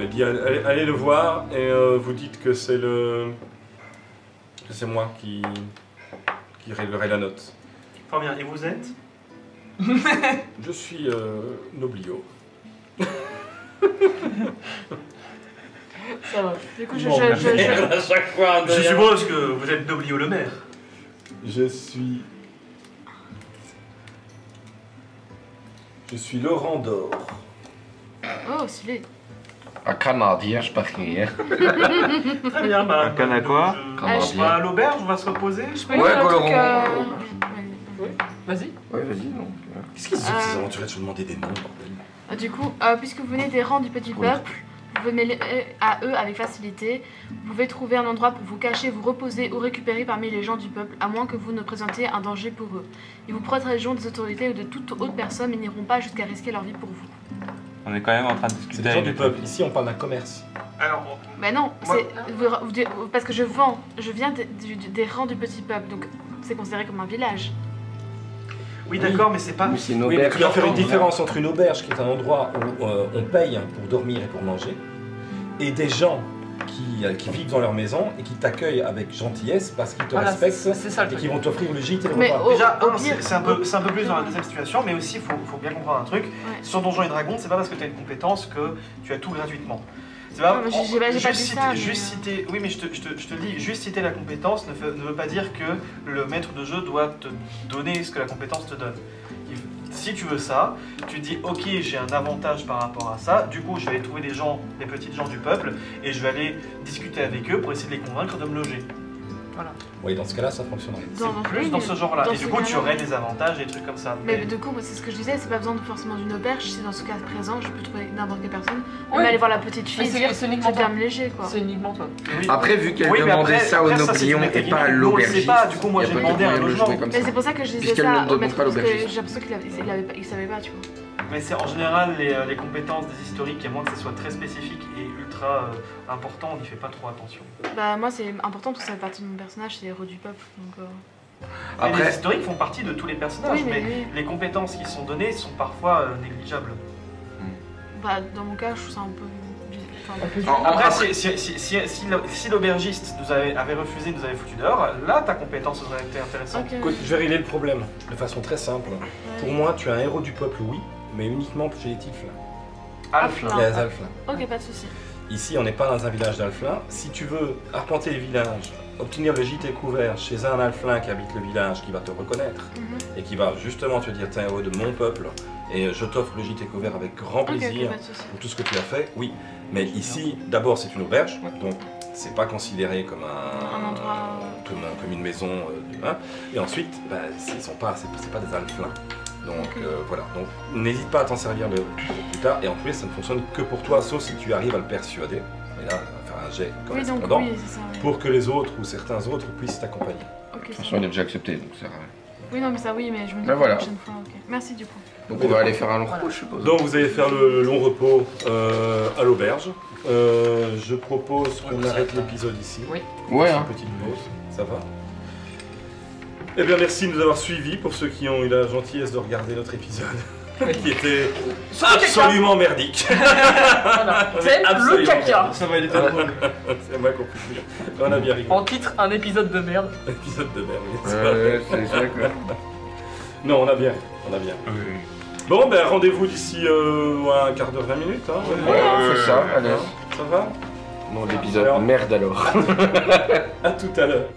G: il dit allez le voir et vous dites que c'est moi qui réglerai la note.
C: Fort bien, et vous êtes?
G: Je suis noblio.
B: Ça va. Du coup,
G: Bon,
B: je-
G: à chaque fois.
C: Je suppose que vous êtes Noblio le maire.
G: Je suis Laurent d'Or.
B: Oh, stylé.
F: Un Canadien, je parie. Hein.
C: Très bien, bah.
D: Un canne à quoi
C: À l'auberge, on va se reposer.
B: Je peux lui
F: Ouais,
B: faire un truc.
F: Laurent.
E: Oui, vas-y.
F: Ouais, vas-y, donc.
G: Qu'est-ce qu'ils sont ces aventuriers de se demander des noms, bordel?
B: Du coup, puisque vous venez des rangs du petit peuple, vous pouvez mêler à eux avec facilité. Vous pouvez trouver un endroit pour vous cacher, vous reposer ou récupérer parmi les gens du peuple, à moins que vous ne présentiez un danger pour eux. Ils vous protégeront des autorités ou de toute autre personne, mais n'iront pas jusqu'à risquer leur vie pour vous.
D: On est quand même en train de
G: C'est
D: discuter
G: des gens
D: avec
G: du
D: les
G: peuple. Ici, on parle d'un commerce.
C: Alors,
B: Mais non,
C: Moi-
B: parce que je viens des rangs du petit peuple, donc c'est considéré comme un village.
C: oui, d'accord, mais c'est pas.
F: Oui, c'est une
G: Oui, mais
F: auberge.
G: tu dois faire une différence entre une auberge, qui est un endroit où on paye pour dormir et pour manger, et des gens qui vivent dans leur maison et qui t'accueillent avec gentillesse parce qu'ils te
E: Voilà,
G: respectent
E: c'est ça le
G: et
E: truc.
G: qui vont t'offrir le gîte et le
B: Mais
G: repas.
C: Déjà,
B: au
C: un,
B: pire-
C: c'est un peu plus dans la deuxième situation, mais aussi, il faut bien comprendre un truc. Sur Donjons et Dragons, c'est pas parce que tu as une compétence que tu as tout gratuitement. C'est pas,
B: Non, mais j'ai pas dit ça, mais,
C: juste citer, oui, mais je te dis, juste citer la compétence ne veut pas dire que le maître de jeu doit te donner ce que la compétence te donne. Si tu veux ça, tu te dis ok, j'ai un avantage par rapport à ça, du coup je vais aller trouver des gens, des petites gens du peuple, et je vais aller discuter avec eux pour essayer de les convaincre de me loger.
G: Oui, dans ce cas-là, ça fonctionnerait.
C: C'est plus dans ce genre-là.
B: dans
C: Et
B: ce
C: du coup tu
B: cas-là,
C: aurais
B: oui.
C: des avantages et des trucs comme ça.
B: Mais du coup, moi, c'est ce que je disais, c'est pas besoin forcément d'une auberge, si dans ce cas présent, je peux trouver n'importe quelle personne.
E: Oui.
B: Même aller voir la petite fille
E: Mais
B: et
E: c'est-
B: dire
E: c'est
B: je
E: uniquement
B: viens
E: toi.
B: me léger, quoi.
E: C'est uniquement toi.
C: Oui.
F: Après, vu qu'elle
C: Oui, mais
F: demandait
C: après-
F: ça au
C: après, ça, c'est
F: noblion
C: une
F: et pas à
C: technique. Nous, on le sait
F: l'aubergiste,
C: pas, du coup, moi,
F: y a
C: j'ai
F: pas de
C: demandé un
F: moyen de le
C: logement.
F: jouer comme
B: Mais
F: ça.
B: c'est pour ça que je disais
F: Puisqu'elle
B: ça
F: ne
B: au
F: demande
B: maître,
F: pas
B: parce que
F: l'aubergiste.
B: j'ai l'impression qu'il savait pas, tu vois.
C: Mais c'est en général les compétences des historiques, à moins que ce soit très spécifique et ultra important, on n'y fait pas trop attention.
B: Bah, moi, c'est important parce que ça fait partie de mon personnage, c'est les héros du peuple, donc...
C: Mais les
F: Après,
C: historiques font partie de tous les personnages,
B: Oui, mais
C: mais
B: oui.
C: les compétences qui sont données sont parfois négligeables.
B: Bah, dans mon cas, je trouve ça un peu...
C: Après, si l'aubergiste avait refusé, nous avait foutu dehors, là ta compétence aurait été intéressante.
B: Ok.
G: Écoute, je vais régler le problème de façon très simple. Pour moi, tu es un héros du peuple, oui, mais uniquement chez les Tiflins.
C: Alf,
B: Ah,
G: Les Alflins.
B: Ok, pas de soucis.
G: Ici, on n'est pas dans un village d'Alflins. Si tu veux arpenter le village, obtenir le gîte et couvert chez un Alflin qui habite le village, qui va te reconnaître
B: Mhm.
G: et qui va justement te dire t'es un héros de mon peuple et je t'offre le gîte et couvert avec grand
B: Ok,
G: plaisir
B: pas de soucis.
G: pour tout ce que tu as fait, oui. Mais ici, d'abord, c'est une auberge, donc c'est pas considéré comme
B: Un endroit...
G: comme une maison. Hein. Et ensuite, bah, c'est pas des Alflins. Donc voilà, donc n'hésite pas à t'en servir plus tard, et en plus ça ne fonctionne que pour toi, sauf si tu arrives à le persuader, et là on va faire un jet
B: Oui, donc
G: correspondant,
B: oui, c'est ça, oui.
G: pour que les autres ou certains autres puissent t'accompagner.
B: Ok,
F: de toute
B: ça
F: façon, elle est déjà acceptée, donc ça.
B: Oui, non, mais ça, oui, mais je me dis
F: Ben
B: pour
F: voilà.
B: la prochaine fois, ok. Merci, du coup.
F: Donc on va aller faire un long repos, je suppose.
G: Donc vous allez faire le long repos à l'auberge. Je propose qu'on arrête l'épisode ici.
E: Oui.
F: Ouais,
G: Une
F: hein.
G: petite pause, ça va. Eh bien merci de nous avoir suivis pour ceux qui ont eu la gentillesse de regarder notre épisode. Qui était absolument merdique.
E: Voilà. C'est le
G: Absolument.
E: caca.
C: ça va aller très loin.
G: C'est moi qu'on peut dire. On a bien rigolé.
E: En titre, un épisode de merde.
G: Épisode de merde. oui, c'est
F: Ouais,
G: vrai.
F: c'est ça quoi.
G: Non, on a bien. Bon, ben rendez-vous d'ici un quart d'heure, 20 minutes. Hein,
F: Ouais, on fait ça, allez.
G: Ça va?
F: Bon, l'épisode merde alors.
G: À tout à l'heure.